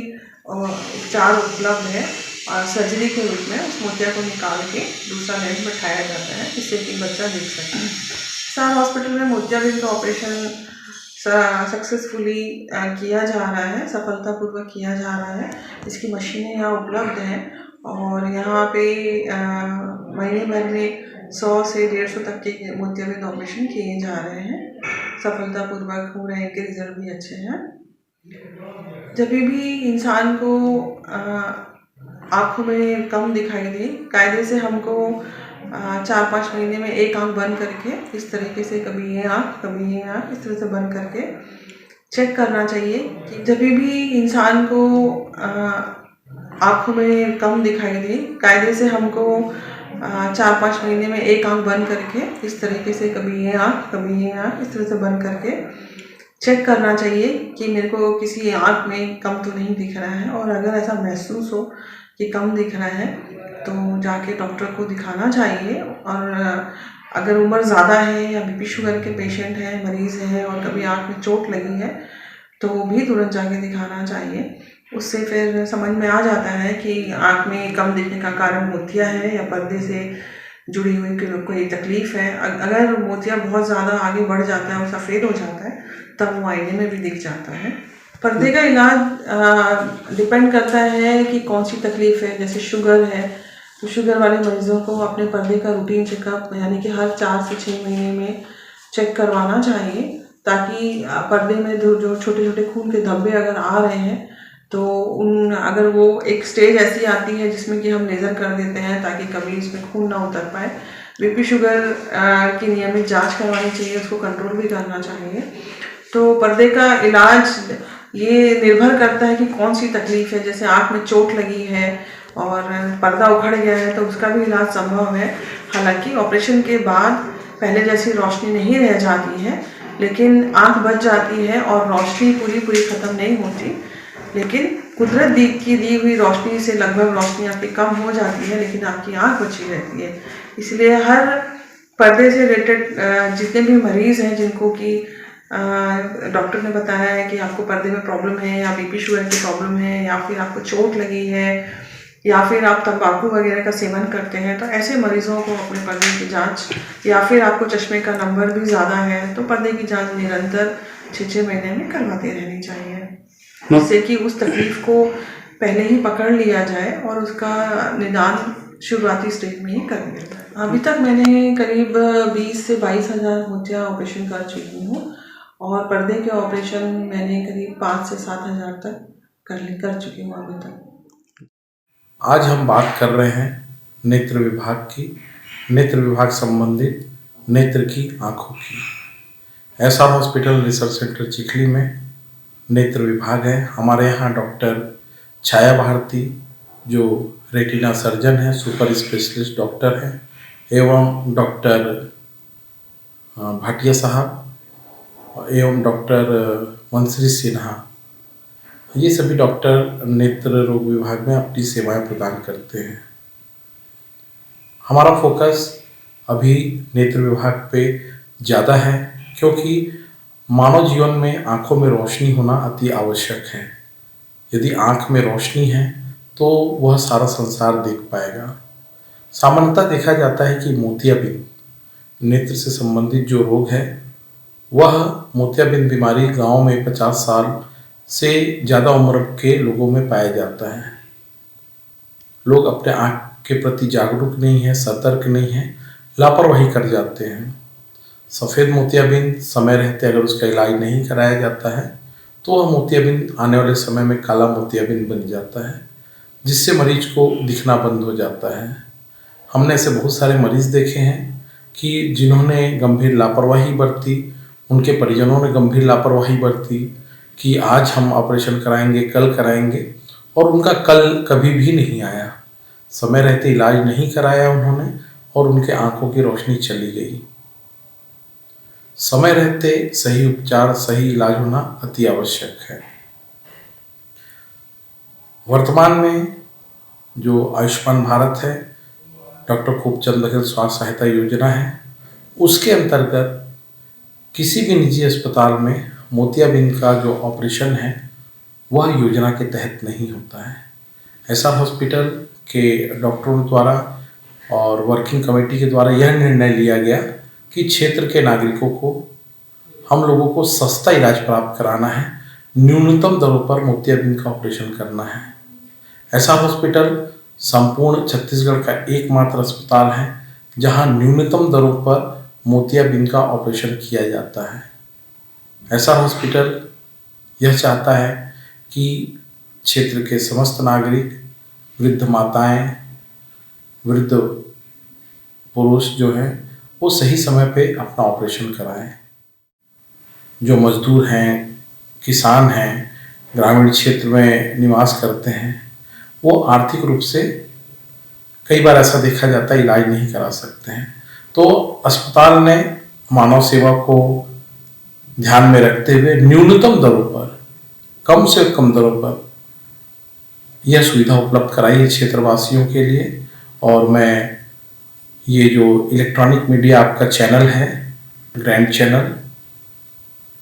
उपचार उपलब्ध है और सर्जरी के रूप में उस मोतिया को निकाल के दूसरा लेंस बैठाया जाता है जिससे कि बच्चा देख सके। सार हॉस्पिटल में मोतियाबिंद का ऑपरेशन सक्सेसफुली किया जा रहा है, सफलतापूर्वक किया जा रहा है। इसकी मशीनें यहाँ उपलब्ध हैं और यहाँ पे महीने भर में 100 से 150 तक के मोतियाबिंद ऑपरेशन किए जा रहे हैं, सफलतापूर्वक हो रहे हैं, के रिजल्ट भी अच्छे हैं। जब भी इंसान को आँखों में कम दिखाई दे, कायदे से हमको 4-5 महीने में एक आँख बंद करके इस तरीके से, कभी ये आँख कभी ये आँख, इस तरह से बंद करके चेक करना चाहिए कि जब भी इंसान को आँखों में कम दिखाई दे, कायदे से हमको 4-5 महीने में एक आँख बंद करके इस तरीके से, कभी ये आँख कभी ये आँख, इस तरह से बंद करके चेक करना चाहिए कि मेरे को किसी आँख में कम तो नहीं दिख रहा है। और अगर ऐसा महसूस हो कि कम दिख रहा है तो जाके डॉक्टर को दिखाना चाहिए। और अगर उम्र ज़्यादा है या बीपी शुगर के पेशेंट है, मरीज़ है और कभी आँख में चोट लगी है तो भी तुरंत जाके दिखाना चाहिए। उससे फिर समझ में आ जाता है कि आँख में कम दिखने का कारण मोतिया है या पर्दे से जुड़ी हुई कोई तकलीफ़ है। अगर मोतिया बहुत ज़्यादा आगे बढ़ जाता है और सफ़ेद हो जाता है तब वो आईने में भी दिख जाता है। पर्दे का इलाज डिपेंड करता है कि कौन सी तकलीफ़ है। जैसे शुगर है तो शुगर वाले मरीज़ों को अपने पर्दे का रूटीन चेकअप यानी कि हर 4 से 6 महीने में चेक करवाना चाहिए, ताकि पर्दे में जो छोटे छोटे खून के धब्बे अगर आ रहे हैं तो अगर वो एक स्टेज ऐसी आती है जिसमें कि हम लेज़र कर देते हैं ताकि कभी इसमें खून ना उतर पाए। बीपी शुगर की नियमित जांच करवानी चाहिए, उसको कंट्रोल भी करना चाहिए। तो पर्दे का इलाज ये निर्भर करता है कि कौन सी तकलीफ़ है। जैसे आँख में चोट लगी है और पर्दा उखड़ गया है तो उसका भी इलाज संभव है। हालांकि ऑपरेशन के बाद पहले जैसी रोशनी नहीं रह जाती है, लेकिन आँख बच जाती है और रोशनी पूरी ख़त्म नहीं होती, लेकिन कुदरत की दी हुई रोशनी से लगभग रोशनी आपकी कम हो जाती है, लेकिन आपकी आँख बची रहती है। इसलिए हर पर्दे से रिलेटेड जितने भी मरीज़ हैं जिनको कि डॉक्टर ने बताया है कि आपको पर्दे में प्रॉब्लम है या बीपी शुगर की प्रॉब्लम है या फिर आपको चोट लगी है या फिर आप तंबाकू वगैरह का सेवन करते हैं, तो ऐसे मरीज़ों को अपने पर्दे की जांच, या फिर आपको चश्मे का नंबर भी ज़्यादा है तो पर्दे की जांच निरंतर 6-6 महीने में करवाती रहनी चाहिए, जिससे कि उस तकलीफ़ को पहले ही पकड़ लिया जाए और उसका निदान शुरुआती स्टेज में ही कर लिया जाए। अभी तक मैंने करीब 20 से 22 हज़ार मोतिया ऑपरेशन कर चुकी हूँ और पर्दे के ऑपरेशन मैंने करीब 5 से 7 हज़ार तक कर चुकी हूँ अभी तक। आज हम बात कर रहे हैं नेत्र विभाग की, नेत्र विभाग संबंधित नेत्र की आँखों की। SR hospital research centre Chikhli में नेत्र विभाग है। हमारे यहाँ डॉक्टर छाया भारती जो रेटिना सर्जन है, सुपर स्पेशलिस्ट डॉक्टर हैं, एवं डॉक्टर भाटिया साहब एवं डॉक्टर वंशी सिन्हा, ये सभी डॉक्टर नेत्र रोग विभाग में अपनी सेवाएं प्रदान करते हैं। हमारा फोकस अभी नेत्र विभाग पे ज़्यादा है क्योंकि मानव जीवन में आँखों में रोशनी होना अति आवश्यक है। यदि आँख में रोशनी है तो वह सारा संसार देख पाएगा। सामान्यतः देखा जाता है कि मोतियाबिंद नेत्र से संबंधित जो रोग है वह मोतियाबिंद बीमारी गांव में 50 साल से ज़्यादा उम्र के लोगों में पाया जाता है। लोग अपने आँख के प्रति जागरूक नहीं हैं, सतर्क नहीं हैं, लापरवाही कर जाते हैं। सफ़ेद मोतियाबिंद समय रहते अगर उसका इलाज नहीं कराया जाता है तो वह मोतियाबिंद आने वाले समय में काला मोतियाबिंद बन जाता है, जिससे मरीज को दिखना बंद हो जाता है। हमने ऐसे बहुत सारे मरीज देखे हैं कि जिन्होंने गंभीर लापरवाही बरती, उनके परिजनों ने गंभीर लापरवाही बरती कि आज हम ऑपरेशन कराएंगे, कल कराएंगे, और उनका कल कभी भी नहीं आया। समय रहते इलाज नहीं कराया उन्होंने और उनके आंखों की रोशनी चली गई। समय रहते सही उपचार, सही इलाज होना अति आवश्यक है। वर्तमान में जो आयुष्मान भारत है, डॉक्टर खूबचंद बघेल स्वास्थ्य सहायता योजना है, उसके अंतर्गत किसी भी निजी अस्पताल में मोतियाबिंद का जो ऑपरेशन है वह योजना के तहत नहीं होता है। एसआर हॉस्पिटल के डॉक्टरों द्वारा और वर्किंग कमेटी के द्वारा यह निर्णय लिया गया कि क्षेत्र के नागरिकों को, हम लोगों को सस्ता इलाज प्राप्त कराना है, न्यूनतम दरों पर मोतियाबिंद का ऑपरेशन करना है। एसआर हॉस्पिटल संपूर्ण छत्तीसगढ़ का एकमात्र अस्पताल है जहां न्यूनतम दरों पर मोतियाबिंद का ऑपरेशन किया जाता है। एसआर हॉस्पिटल यह चाहता है कि क्षेत्र के समस्त नागरिक, वृद्ध माताएं, वृद्ध पुरुष जो हैं वो सही समय पे अपना ऑपरेशन कराएं। जो मजदूर हैं, किसान हैं, ग्रामीण क्षेत्र में निवास करते हैं, वो आर्थिक रूप से कई बार ऐसा देखा जाता है इलाज नहीं करा सकते हैं। तो अस्पताल ने मानव सेवा को ध्यान में रखते हुए न्यूनतम दरों पर, कम से कम दरों पर यह सुविधा उपलब्ध कराई है क्षेत्रवासियों के लिए। और मैं ये जो इलेक्ट्रॉनिक मीडिया आपका चैनल है, ग्रैंड चैनल,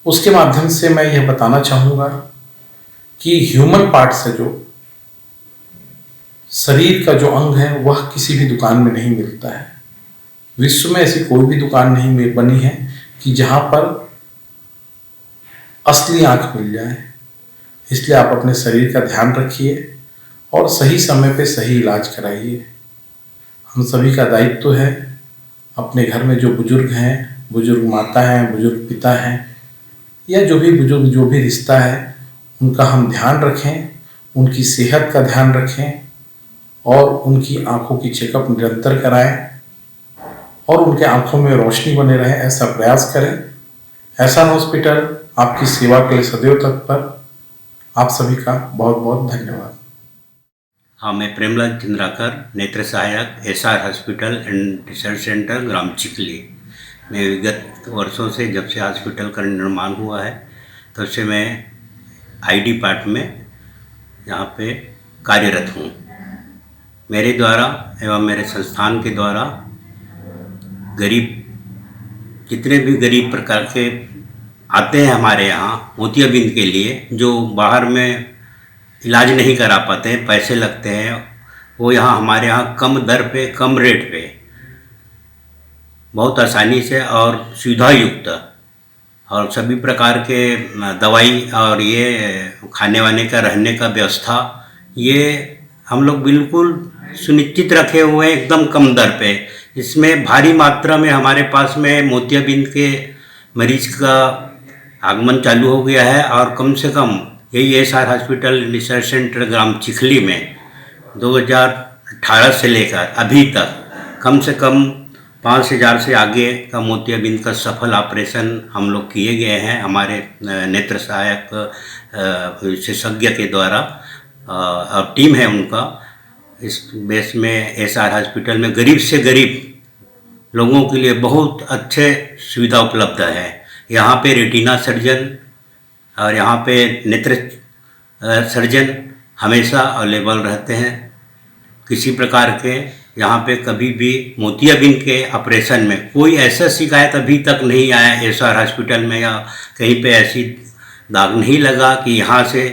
उसके माध्यम से मैं यह बताना चाहूँगा कि ह्यूमन पार्ट से जो शरीर का जो अंग है वह किसी भी दुकान में नहीं मिलता है। विश्व में ऐसी कोई भी दुकान नहीं बनी है कि जहाँ पर असली आँख मिल जाए। इसलिए आप अपने शरीर का ध्यान रखिए और सही समय पे सही इलाज कराइए। हम सभी का दायित्व है अपने घर में जो बुजुर्ग हैं, बुजुर्ग माता हैं, बुजुर्ग पिता हैं, या जो भी बुजुर्ग जो भी रिश्ता है, उनका हम ध्यान रखें, उनकी सेहत का ध्यान रखें और उनकी आंखों की चेकअप निरंतर कराएं और उनके आंखों में रोशनी बने रहे, ऐसा प्रयास करें। एसआर हॉस्पिटल आपकी सेवा के लिए सदैव तत्पर। आप सभी का बहुत बहुत धन्यवाद। हाँ, मैं प्रेमलाल चंद्राकर, नेत्र सहायक, SR hospital and research centre, ग्राम चिखली। मैं विगत वर्षों से, जब से हॉस्पिटल का निर्माण हुआ है तब से मैं आई डिपार्ट में यहाँ पे कार्यरत हूँ। मेरे द्वारा एवं मेरे संस्थान के द्वारा गरीब, जितने भी गरीब प्रकार के आते हैं हमारे यहाँ मोतियाबिंद के लिए, जो बाहर में इलाज नहीं करा पाते हैं, पैसे लगते हैं, वो यहाँ हमारे यहाँ कम दर पे, कम रेट पे, बहुत आसानी से और सुविधा युक्त और सभी प्रकार के दवाई और ये खाने वाने का, रहने का व्यवस्था, ये हम लोग बिल्कुल सुनिश्चित रखे हुए हैं एकदम कम दर पे। इसमें भारी मात्रा में हमारे पास में मोतियाबिंद के मरीज का आगमन चालू हो गया है और कम से कम यही एसआर हॉस्पिटल रिसर्च सेंटर ग्राम चिखली में 2018 से लेकर अभी तक कम से कम 5,000 से आगे का मोतियाबिंद का सफल ऑपरेशन हम लोग किए गए हैं हमारे नेत्र सहायक विशेषज्ञ के द्वारा और टीम है उनका। इस बेस में एसआर हॉस्पिटल में गरीब से गरीब लोगों के लिए बहुत अच्छे सुविधा उपलब्ध है। यहाँ पे रेटिना सर्जन और यहाँ पे नेत्र सर्जन हमेशा अवेलेबल रहते हैं। किसी प्रकार के यहाँ पे कभी भी मोतियाबिंद के ऑपरेशन में कोई ऐसा शिकायत अभी तक नहीं आया एसआर हॉस्पिटल में, या कहीं पे ऐसी दाग नहीं लगा कि यहाँ से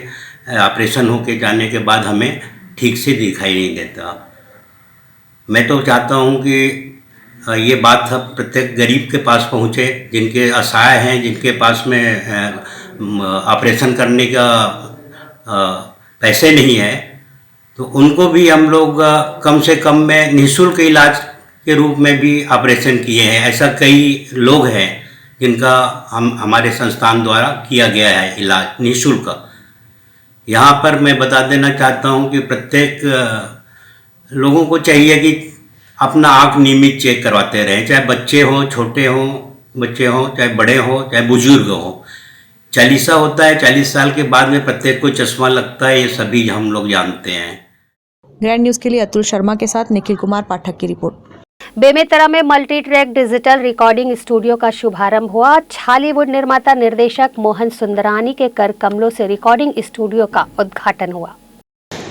ऑपरेशन होके जाने के बाद हमें ठीक से दिखाई नहीं देता। मैं तो चाहता हूँ कि ये बात सब प्रत्येक गरीब के पास पहुँचे, जिनके असहाय हैं, जिनके पास में ऑपरेशन करने का पैसे नहीं है, तो उनको भी हम लोग कम से कम में निःशुल्क इलाज के रूप में भी ऑपरेशन किए हैं। ऐसा कई लोग हैं जिनका हमारे संस्थान द्वारा किया गया है इलाज निःशुल्क। यहाँ पर मैं बता देना चाहता हूँ कि प्रत्येक लोगों को चाहिए कि अपना आँख नियमित चेक करवाते रहें, चाहे बच्चे हों, छोटे हों, बच्चे हों, चाहे बड़े हों, चाहे बुजुर्ग हों। 40 होता है, 40 साल के बाद में प्रत्येक को चश्मा लगता है, ये सभी हम लोग जानते हैं। ग्रैंड न्यूज़ के लिए अतुल शर्मा के साथ निखिल कुमार पाठक की रिपोर्ट। बेमेतरा में multi track digital recording studio का शुभारंभ हुआ। छालीवुड निर्माता निर्देशक मोहन सुंदरानी के कर कमलों से रिकॉर्डिंग स्टूडियो का उद्घाटन हुआ।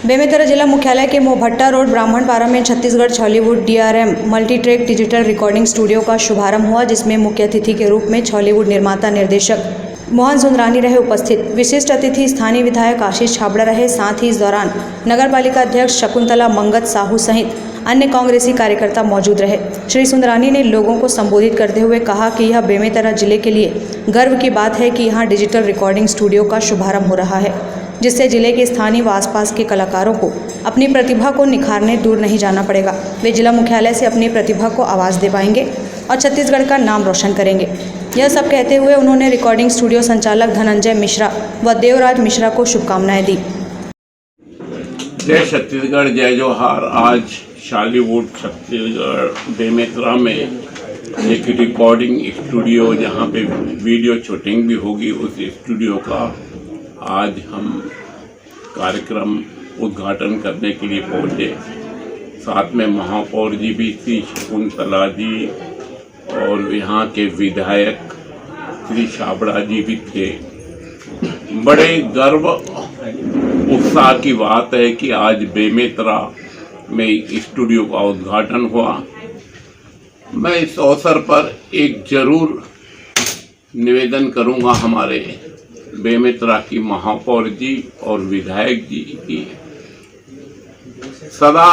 बेमेतरा जिला मुख्यालय के मोहभट्टा रोड ब्राह्मणपारा में Chhattisgarh Chhollywood DRM multi track digital recording studio का शुभारंभ हुआ, जिसमें मुख्य अतिथि के रूप में छॉलीवुड निर्माता निर्देशक मोहन सुंदरानी रहे उपस्थित। विशिष्ट अतिथि स्थानीय विधायक आशीष छाबड़ा रहे। साथ ही इस दौरान नगरपालिका अध्यक्ष शकुंतला मंगत साहू सहित अन्य कांग्रेसी कार्यकर्ता मौजूद रहे। श्री सुंदरानी ने लोगों को संबोधित करते हुए कहा कि यह बेमेतरा जिले के लिए गर्व की बात है कि यहाँ डिजिटल रिकॉर्डिंग स्टूडियो का शुभारंभ हो रहा है, जिससे जिले के स्थानीय व आसपास के कलाकारों को अपनी प्रतिभा को निखारने दूर नहीं जाना पड़ेगा। वे जिला मुख्यालय से अपनी प्रतिभा को आवाज़ दे पाएंगे और छत्तीसगढ़ का नाम रोशन करेंगे। यह सब कहते हुए उन्होंने रिकॉर्डिंग स्टूडियो संचालक धनंजय मिश्रा व देवराज मिश्रा को शुभकामनाएं दी। जय छत्तीसगढ़, जय जोहार। आज छालीवुड छत्तीसगढ़ बेमेतरा में एक रिकॉर्डिंग स्टूडियो, जहां पे वीडियो शूटिंग भी होगी, उस स्टूडियो का आज हम कार्यक्रम उद्घाटन करने के लिए पहुंचे। साथ में महापौर जी भी थी, शकुंतला जी, और यहाँ के विधायक श्री छाबड़ा जी भी थे। बड़े गर्व उत्साह की बात है कि आज बेमेतरा में स्टूडियो का उद्घाटन हुआ। मैं इस अवसर पर एक जरूर निवेदन करूंगा हमारे बेमेतरा की महापौर जी और विधायक जी की, सदा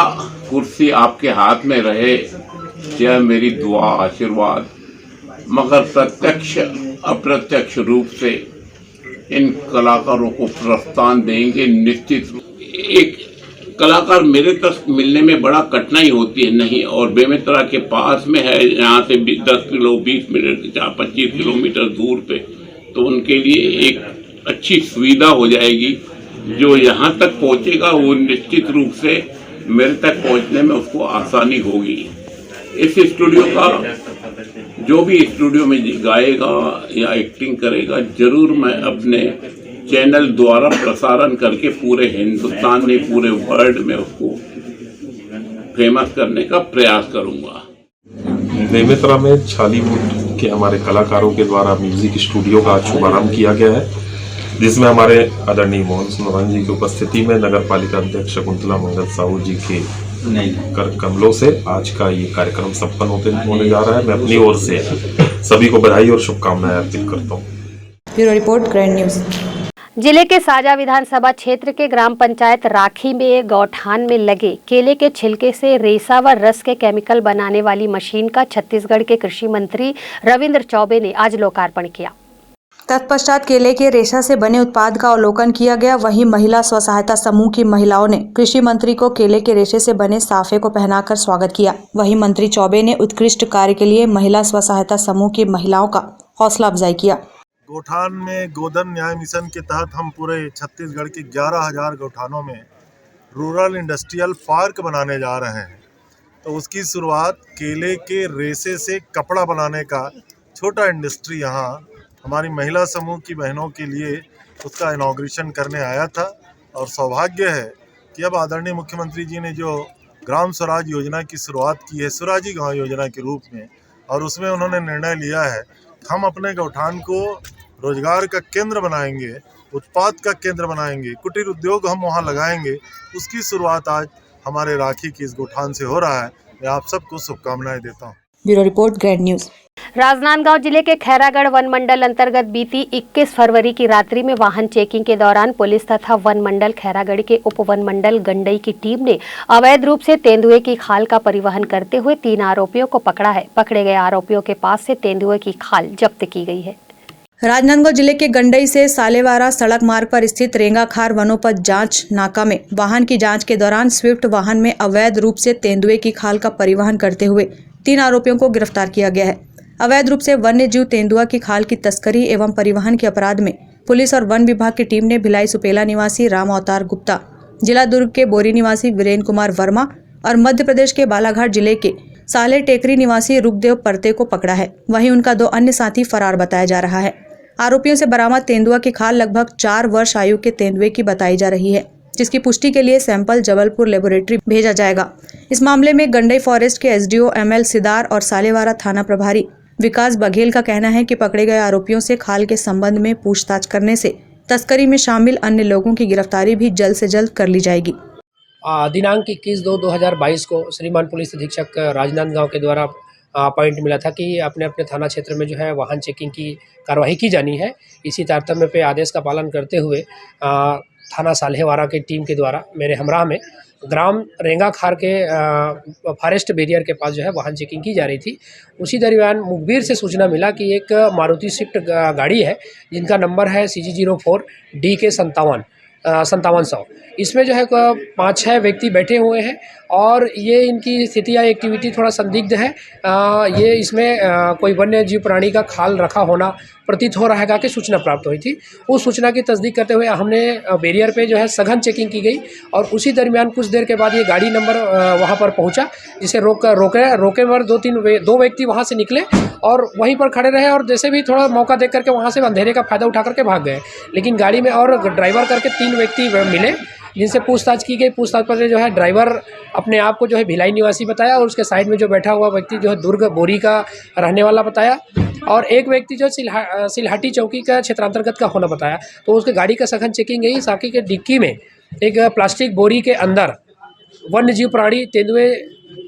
कुर्सी आपके हाथ में रहे, यह मेरी दुआ आशीर्वाद। मगर प्रत्यक्ष अप्रत्यक्ष रूप से इन कलाकारों को प्रोत्साहन देंगे। निश्चित एक कलाकार मेरे तक मिलने में बड़ा कठिनाई होती है नहीं, और बेमेतरा के पास में है, यहाँ से 10 किलो 20 मिनट 25 किलोमीटर दूर पे, तो उनके लिए एक अच्छी सुविधा हो जाएगी। जो यहाँ तक पहुँचेगा वो निश्चित रूप से मेरे तक पहुँचने में उसको आसानी होगी। इस स्टूडियो का जो भी स्टूडियो में गाएगा या एक्टिंग करेगा, जरूर मैं अपने चैनल द्वारा प्रसारण करके पूरे हिंदुस्तान में, पूरे वर्ल्ड में उसको फेमस करने का प्रयास करूंगा। बेमेतरा में छालीवुड के हमारे कलाकारों के द्वारा म्यूजिक स्टूडियो का शुभारंभ किया गया है, जिसमें हमारे आदरणीय मोहन सुंदरानी जी की उपस्थिति में नगर पालिका अध्यक्ष शकुंतला मंगत साहू जी के कर कमलों से आज का ये कार्यक्रम संपन्न होने जा रहा है। मैं अपनी ओर से सभी को बधाई और शुभकामनाएं अर्पित करता हूँ। Bureau report, grand news. जिले के साजा विधानसभा क्षेत्र के ग्राम पंचायत राखी में एक गौठान में लगे केले के छिलके से रेसा व रस के केमिकल बनाने वाली मशीन का छत्तीसगढ़ के कृषि मंत्री रविंद्र चौबे ने आज लोकार्पण किया। तत्पश्चात केले के रेशा से बने उत्पाद का अवलोकन किया गया। वहीं महिला स्व सहायता समूह की महिलाओं ने कृषि मंत्री को केले के रेशे से बने साफे को पहनाकर स्वागत किया। वहीं मंत्री चौबे ने उत्कृष्ट कार्य के लिए महिला स्व सहायता समूह की महिलाओं का हौसला अफजाई किया। गौठान में गोधन न्याय मिशन के तहत हम पूरे छत्तीसगढ़ के 11,000 गौठानों में रूरल इंडस्ट्रियल पार्क बनाने जा रहे हैं। तो उसकी शुरुआत केले के रेशे से कपड़ा बनाने का छोटा इंडस्ट्री यहाँ हमारी महिला समूह की बहनों के लिए उसका इनॉग्रेशन करने आया था। और सौभाग्य है कि अब आदरणीय मुख्यमंत्री जी ने जो ग्राम स्वराज योजना की शुरुआत की है, स्वराजी गांव योजना के रूप में, और उसमें उन्होंने निर्णय लिया है हम अपने गौठान को रोजगार का केंद्र बनाएंगे, उत्पाद का केंद्र बनाएंगे, कुटीर उद्योग हम वहाँ लगाएंगे। उसकी शुरुआत आज हमारे राखी की इस गौठान से हो रहा है। मैं आप सबको शुभकामनाएं देता हूँ। Bureau report, grand news. Rajnandgaon जिले के खैरागढ़ वन मंडल अंतर्गत बीती 21 फरवरी की रात्रि में वाहन चेकिंग के दौरान पुलिस तथा वन मंडल खैरागढ़ के उप वन मंडल गंडई की टीम ने अवैध रूप से तेंदुए की खाल का परिवहन करते हुए 3 आरोपियों को पकड़ा है। पकड़े गए आरोपियों के पास से तेंदुए की खाल जब्त की गई है। राजनांदगांव जिले के गंडई से सालेवारा सड़क मार्ग पर स्थित रेंगाखार वनोपज जांच नाका में वाहन की जांच के दौरान स्विफ्ट वाहन में अवैध रूप से तेंदुए की खाल का परिवहन करते हुए 3 आरोपियों को गिरफ्तार किया गया है। अवैध रूप से वन्य जीव तेंदुआ की खाल की तस्करी एवं परिवहन के अपराध में पुलिस और वन विभाग की टीम ने भिलाई सुपेला निवासी राम अवतार गुप्ता, जिला दुर्ग के बोरी निवासी वीरेंद्र कुमार वर्मा और मध्य प्रदेश के बालाघाट जिले के साले टेकरी निवासी रुकदेव परते को पकड़ा है। वहीं उनका 2 अन्य साथी फरार बताया जा रहा है। आरोपियों से बरामद तेंदुआ की खाल लगभग 4 वर्ष आयु के तेंदुए की बताई जा रही है, जिसकी पुष्टि के लिए सैंपल जबलपुर लेबोरेटरी भेजा जाएगा। इस मामले में गंडई फॉरेस्ट के एसडीओ एमएल सिदार और सालेवारा थाना प्रभारी विकास बघेल का कहना है कि पकड़े गए आरोपियों से खाल के संबंध में पूछताछ करने से तस्करी में शामिल अन्य लोगों की गिरफ्तारी भी जल्द से जल्द कर ली जाएगी। दिनांक 21/2/2022 को श्रीमान पुलिस अधीक्षक राजनांदगांव के द्वारा पॉइंट मिला था कि अपने अपने थाना क्षेत्र में जो है वाहन चेकिंग की कार्रवाई की जानी है। इसी तारतम्य पे आदेश का पालन करते हुए थाना साल्हेवारा की टीम के द्वारा मेरे हमराह में ग्राम रेंगाखार के फॉरेस्ट बैरियर के पास जो है वाहन चेकिंग की जा रही थी। उसी दरमियान मुखबिर से सूचना मिला कि एक मारुति स्विफ्ट गाड़ी है जिनका नंबर है CG04 DK 5700। इसमें जो है 5-6 व्यक्ति बैठे हुए हैं और ये इनकी स्थिति या एक्टिविटी थोड़ा संदिग्ध है। ये इसमें कोई वन्य जीव प्राणी का खाल रखा होना प्रतीत हो रहा है कि सूचना प्राप्त हुई थी। उस सूचना की तस्दीक करते हुए हमने बैरियर पे जो है सघन चेकिंग की गई और उसी दरमियान कुछ देर के बाद ये गाड़ी नंबर वहाँ पर पहुँचा, जिसे रोके पर 2 व्यक्ति वहाँ से निकले और वहीं पर खड़े रहे और जैसे भी थोड़ा मौका देख करके वहाँ से अंधेरे का फ़ायदा उठा करके भाग गए। लेकिन गाड़ी में और ड्राइवर करके 3 व्यक्ति मिले, जिनसे पूछताछ की गई। पूछताछ पर जो है ड्राइवर अपने आप को जो है भिलाई निवासी बताया और उसके साइड में जो बैठा हुआ व्यक्ति जो है दुर्ग बोरी का रहने वाला बताया और एक व्यक्ति जो सिलहाटी चौकी का क्षेत्रांतर्गत का होना बताया। तो उसके गाड़ी का सघन चेकिंग गई। साकी के डिक्की में एक प्लास्टिक बोरी के अंदर वन्य जीव प्राणी तेंदुए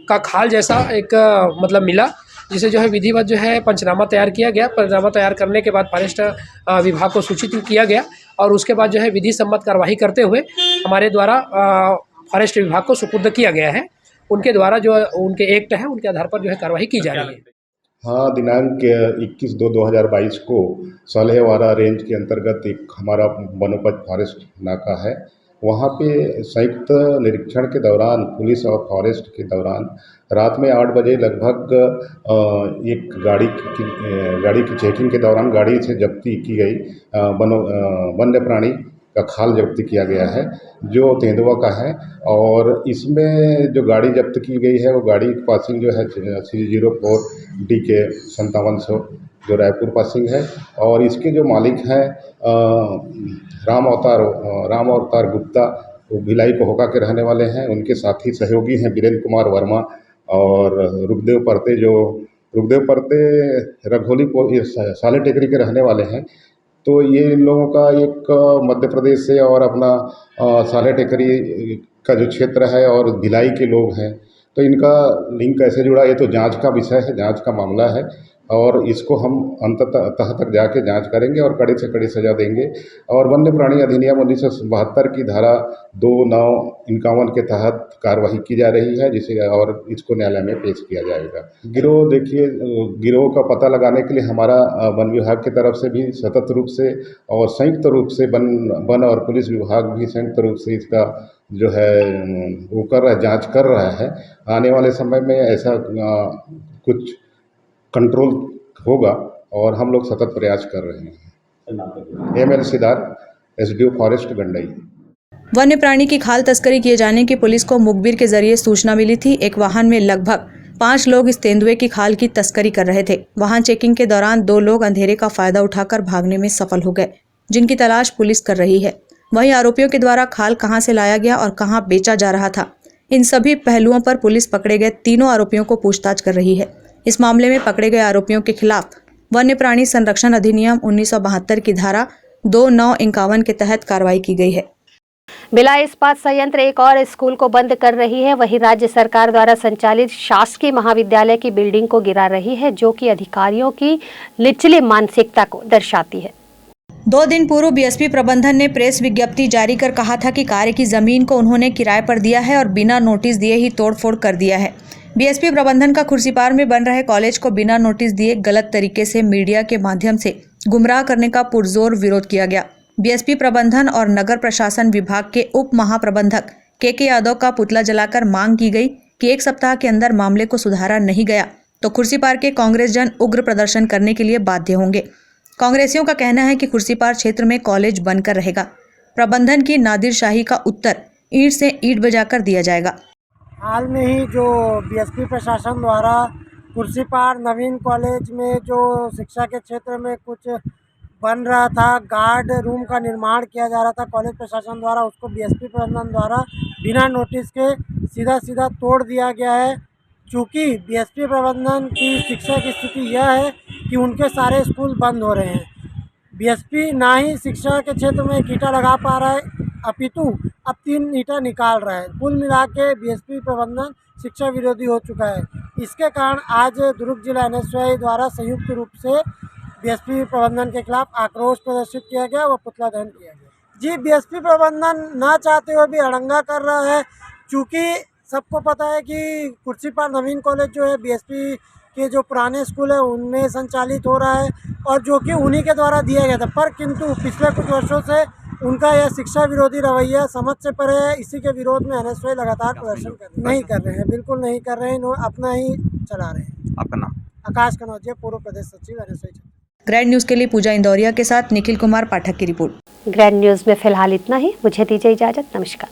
का खाल जैसा एक मतलब मिला, जिसे जो है विधिवत जो है पंचनामा तैयार किया गया। पंचनामा तैयार करने के बाद फॉरेस्ट विभाग को सूचित किया गया और उसके बाद जो है विधि सम्मत कार्रवाई करते हुए हमारे द्वारा फॉरेस्ट विभाग को सुपुर्द किया गया है। उनके द्वारा जो उनके एक्ट है उनके आधार पर जो है कार्रवाई की जा रही है। हाँ, दिनांक 21/2/2022 को सालेवारा रेंज के अंतर्गत एक हमारा वनोपज फॉरेस्ट नाका है। वहाँ पे संयुक्त निरीक्षण के दौरान पुलिस और फॉरेस्ट के दौरान रात में 8 बजे लगभग एक गाड़ी की चेकिंग के दौरान गाड़ी से जब्ती की गई वन्य प्राणी का खाल जब्त किया गया है जो तेंदुआ का है। और इसमें जो गाड़ी जब्त की गई है वो गाड़ी पासिंग जो है CG04 DK 5700 जो रायपुर पासिंग है और इसके जो मालिक हैं राम अवतार गुप्ता, वो भिलाई कोहका के रहने वाले हैं। उनके साथी सहयोगी हैं वीरेंद्र कुमार वर्मा और रुकदेव परते रघोली को साले टेकरी के रहने वाले हैं। तो ये इन लोगों का एक मध्य प्रदेश से और अपना साले टेकरी का जो क्षेत्र है और भिलाई के लोग हैं। तो इनका लिंक कैसे जुड़ा, ये तो जांच का विषय है, जांच का मामला है और इसको हम अंततः तक जाके जांच करेंगे और कड़ी से कड़ी सजा देंगे। और वन्य प्राणी अधिनियम 1972 की धारा 2-9-51 के तहत कार्रवाई की जा रही है, जिसे और इसको न्यायालय में पेश किया जाएगा। गिरोह का पता लगाने के लिए हमारा वन विभाग की तरफ से भी सतत रूप से और संयुक्त रूप से वन और पुलिस विभाग भी संयुक्त रूप से इसका जो है वो जाँच कर रहा है। आने वाले समय में ऐसा कुछ कंट्रोल होगा और हम लोग सतत प्रयास कर रहे हैं। ML Sidar, SDO forest Gandai. वन्य प्राणी की खाल तस्करी किए जाने की पुलिस को मुखबिर के जरिए सूचना मिली थी। एक वाहन में लगभग 5 लोग इस तेंदुए की खाल की तस्करी कर रहे थे। वाहन चेकिंग के दौरान 2 लोग अंधेरे का फायदा उठाकर भागने में सफल हो गए, जिनकी तलाश पुलिस कर रही है। वहीं आरोपियों के द्वारा खाल कहां से लाया गया और कहां बेचा जा रहा था, इन सभी पहलुओं पर पुलिस पकड़े गए 3 आरोपियों को पूछताछ कर रही है। इस मामले में पकड़े गए आरोपियों के खिलाफ वन्य प्राणी संरक्षण अधिनियम 1972 की धारा 2-9-51 के तहत कार्रवाई की गई है। भिलाई इस्पात संयंत्र एक और स्कूल को बंद कर रही है। वहीं राज्य सरकार द्वारा संचालित शासकीय महाविद्यालय की बिल्डिंग को गिरा रही है, जो कि अधिकारियों की निचली मानसिकता को दर्शाती है। 2 दिन पूर्व बीएसपी प्रबंधन ने प्रेस विज्ञप्ति जारी कर कहा था कि कार्य की जमीन को उन्होंने किराए पर दिया है और बिना नोटिस दिए ही तोड़फोड़ कर दिया है। बीएसपी प्रबंधन का खुर्सीपार में बन रहे कॉलेज को बिना नोटिस दिए गलत तरीके से मीडिया के माध्यम से गुमराह करने का पुरजोर विरोध किया गया। बीएसपी प्रबंधन और नगर प्रशासन विभाग के उप महाप्रबंधक के यादव का पुतला जलाकर मांग की गई कि एक सप्ताह के अंदर मामले को सुधारा नहीं गया तो खुर्सीपार के कांग्रेस जन उग्र प्रदर्शन करने के लिए बाध्य होंगे। कांग्रेसियों का कहना है कि खुर्सीपार क्षेत्र में कॉलेज बनकर रहेगा। प्रबंधन की नादिरशाही का उत्तर ईंट से ईंट बजाकर दिया जाएगा। हाल में ही जो बीएसपी प्रशासन द्वारा खुर्सीपार नवीन कॉलेज में जो शिक्षा के क्षेत्र में कुछ बन रहा था, गार्ड रूम का निर्माण किया जा रहा था कॉलेज प्रशासन द्वारा, उसको बीएसपी प्रबंधन द्वारा बिना नोटिस के सीधा तोड़ दिया गया है। चूँकि बीएसपी प्रबंधन की शिक्षा की स्थिति यह है कि उनके सारे स्कूल बंद हो रहे हैं। बीएसपी ना ही शिक्षा के क्षेत्र में ईंटा लगा पा रहा है, अपितु अब 3 ईंटा निकाल रहा है। कुल मिला के बीएसपी प्रबंधन शिक्षा विरोधी हो चुका है। इसके कारण आज दुर्ग जिला एनएसयूआई द्वारा संयुक्त रूप से बीएसपी प्रबंधन के खिलाफ आक्रोश प्रदर्शित किया गया व पुतला दहन किया गया। जी, बीएसपी प्रबंधन ना चाहते हुए भी अड़ंगा कर रहा है। चूँकि सबको पता है कि खुर्सीपार नवीन कॉलेज जो है बीएसपी के जो पुराने स्कूल है उनमें संचालित हो रहा है और जो कि उन्हीं के द्वारा दिया गया था, पर किंतु पिछले कुछ वर्षों से उनका यह शिक्षा विरोधी रवैया समझ से परे है। इसी के विरोध में एनएसयूआई लगातार प्रदर्शन नहीं कर रहे हैं, बिल्कुल नहीं कर रहे हैं, अपना ही चला रहे हैं। आपका नाम? आकाश कनौजिया, पूर्व प्रदेश सचिव एनएसयूआई। ग्रैंड न्यूज के लिए पूजा इंदौरिया के साथ निखिल कुमार पाठक की रिपोर्ट। ग्रैंड न्यूज में फिलहाल इतना ही। मुझे दीजिए इजाजत। नमस्कार।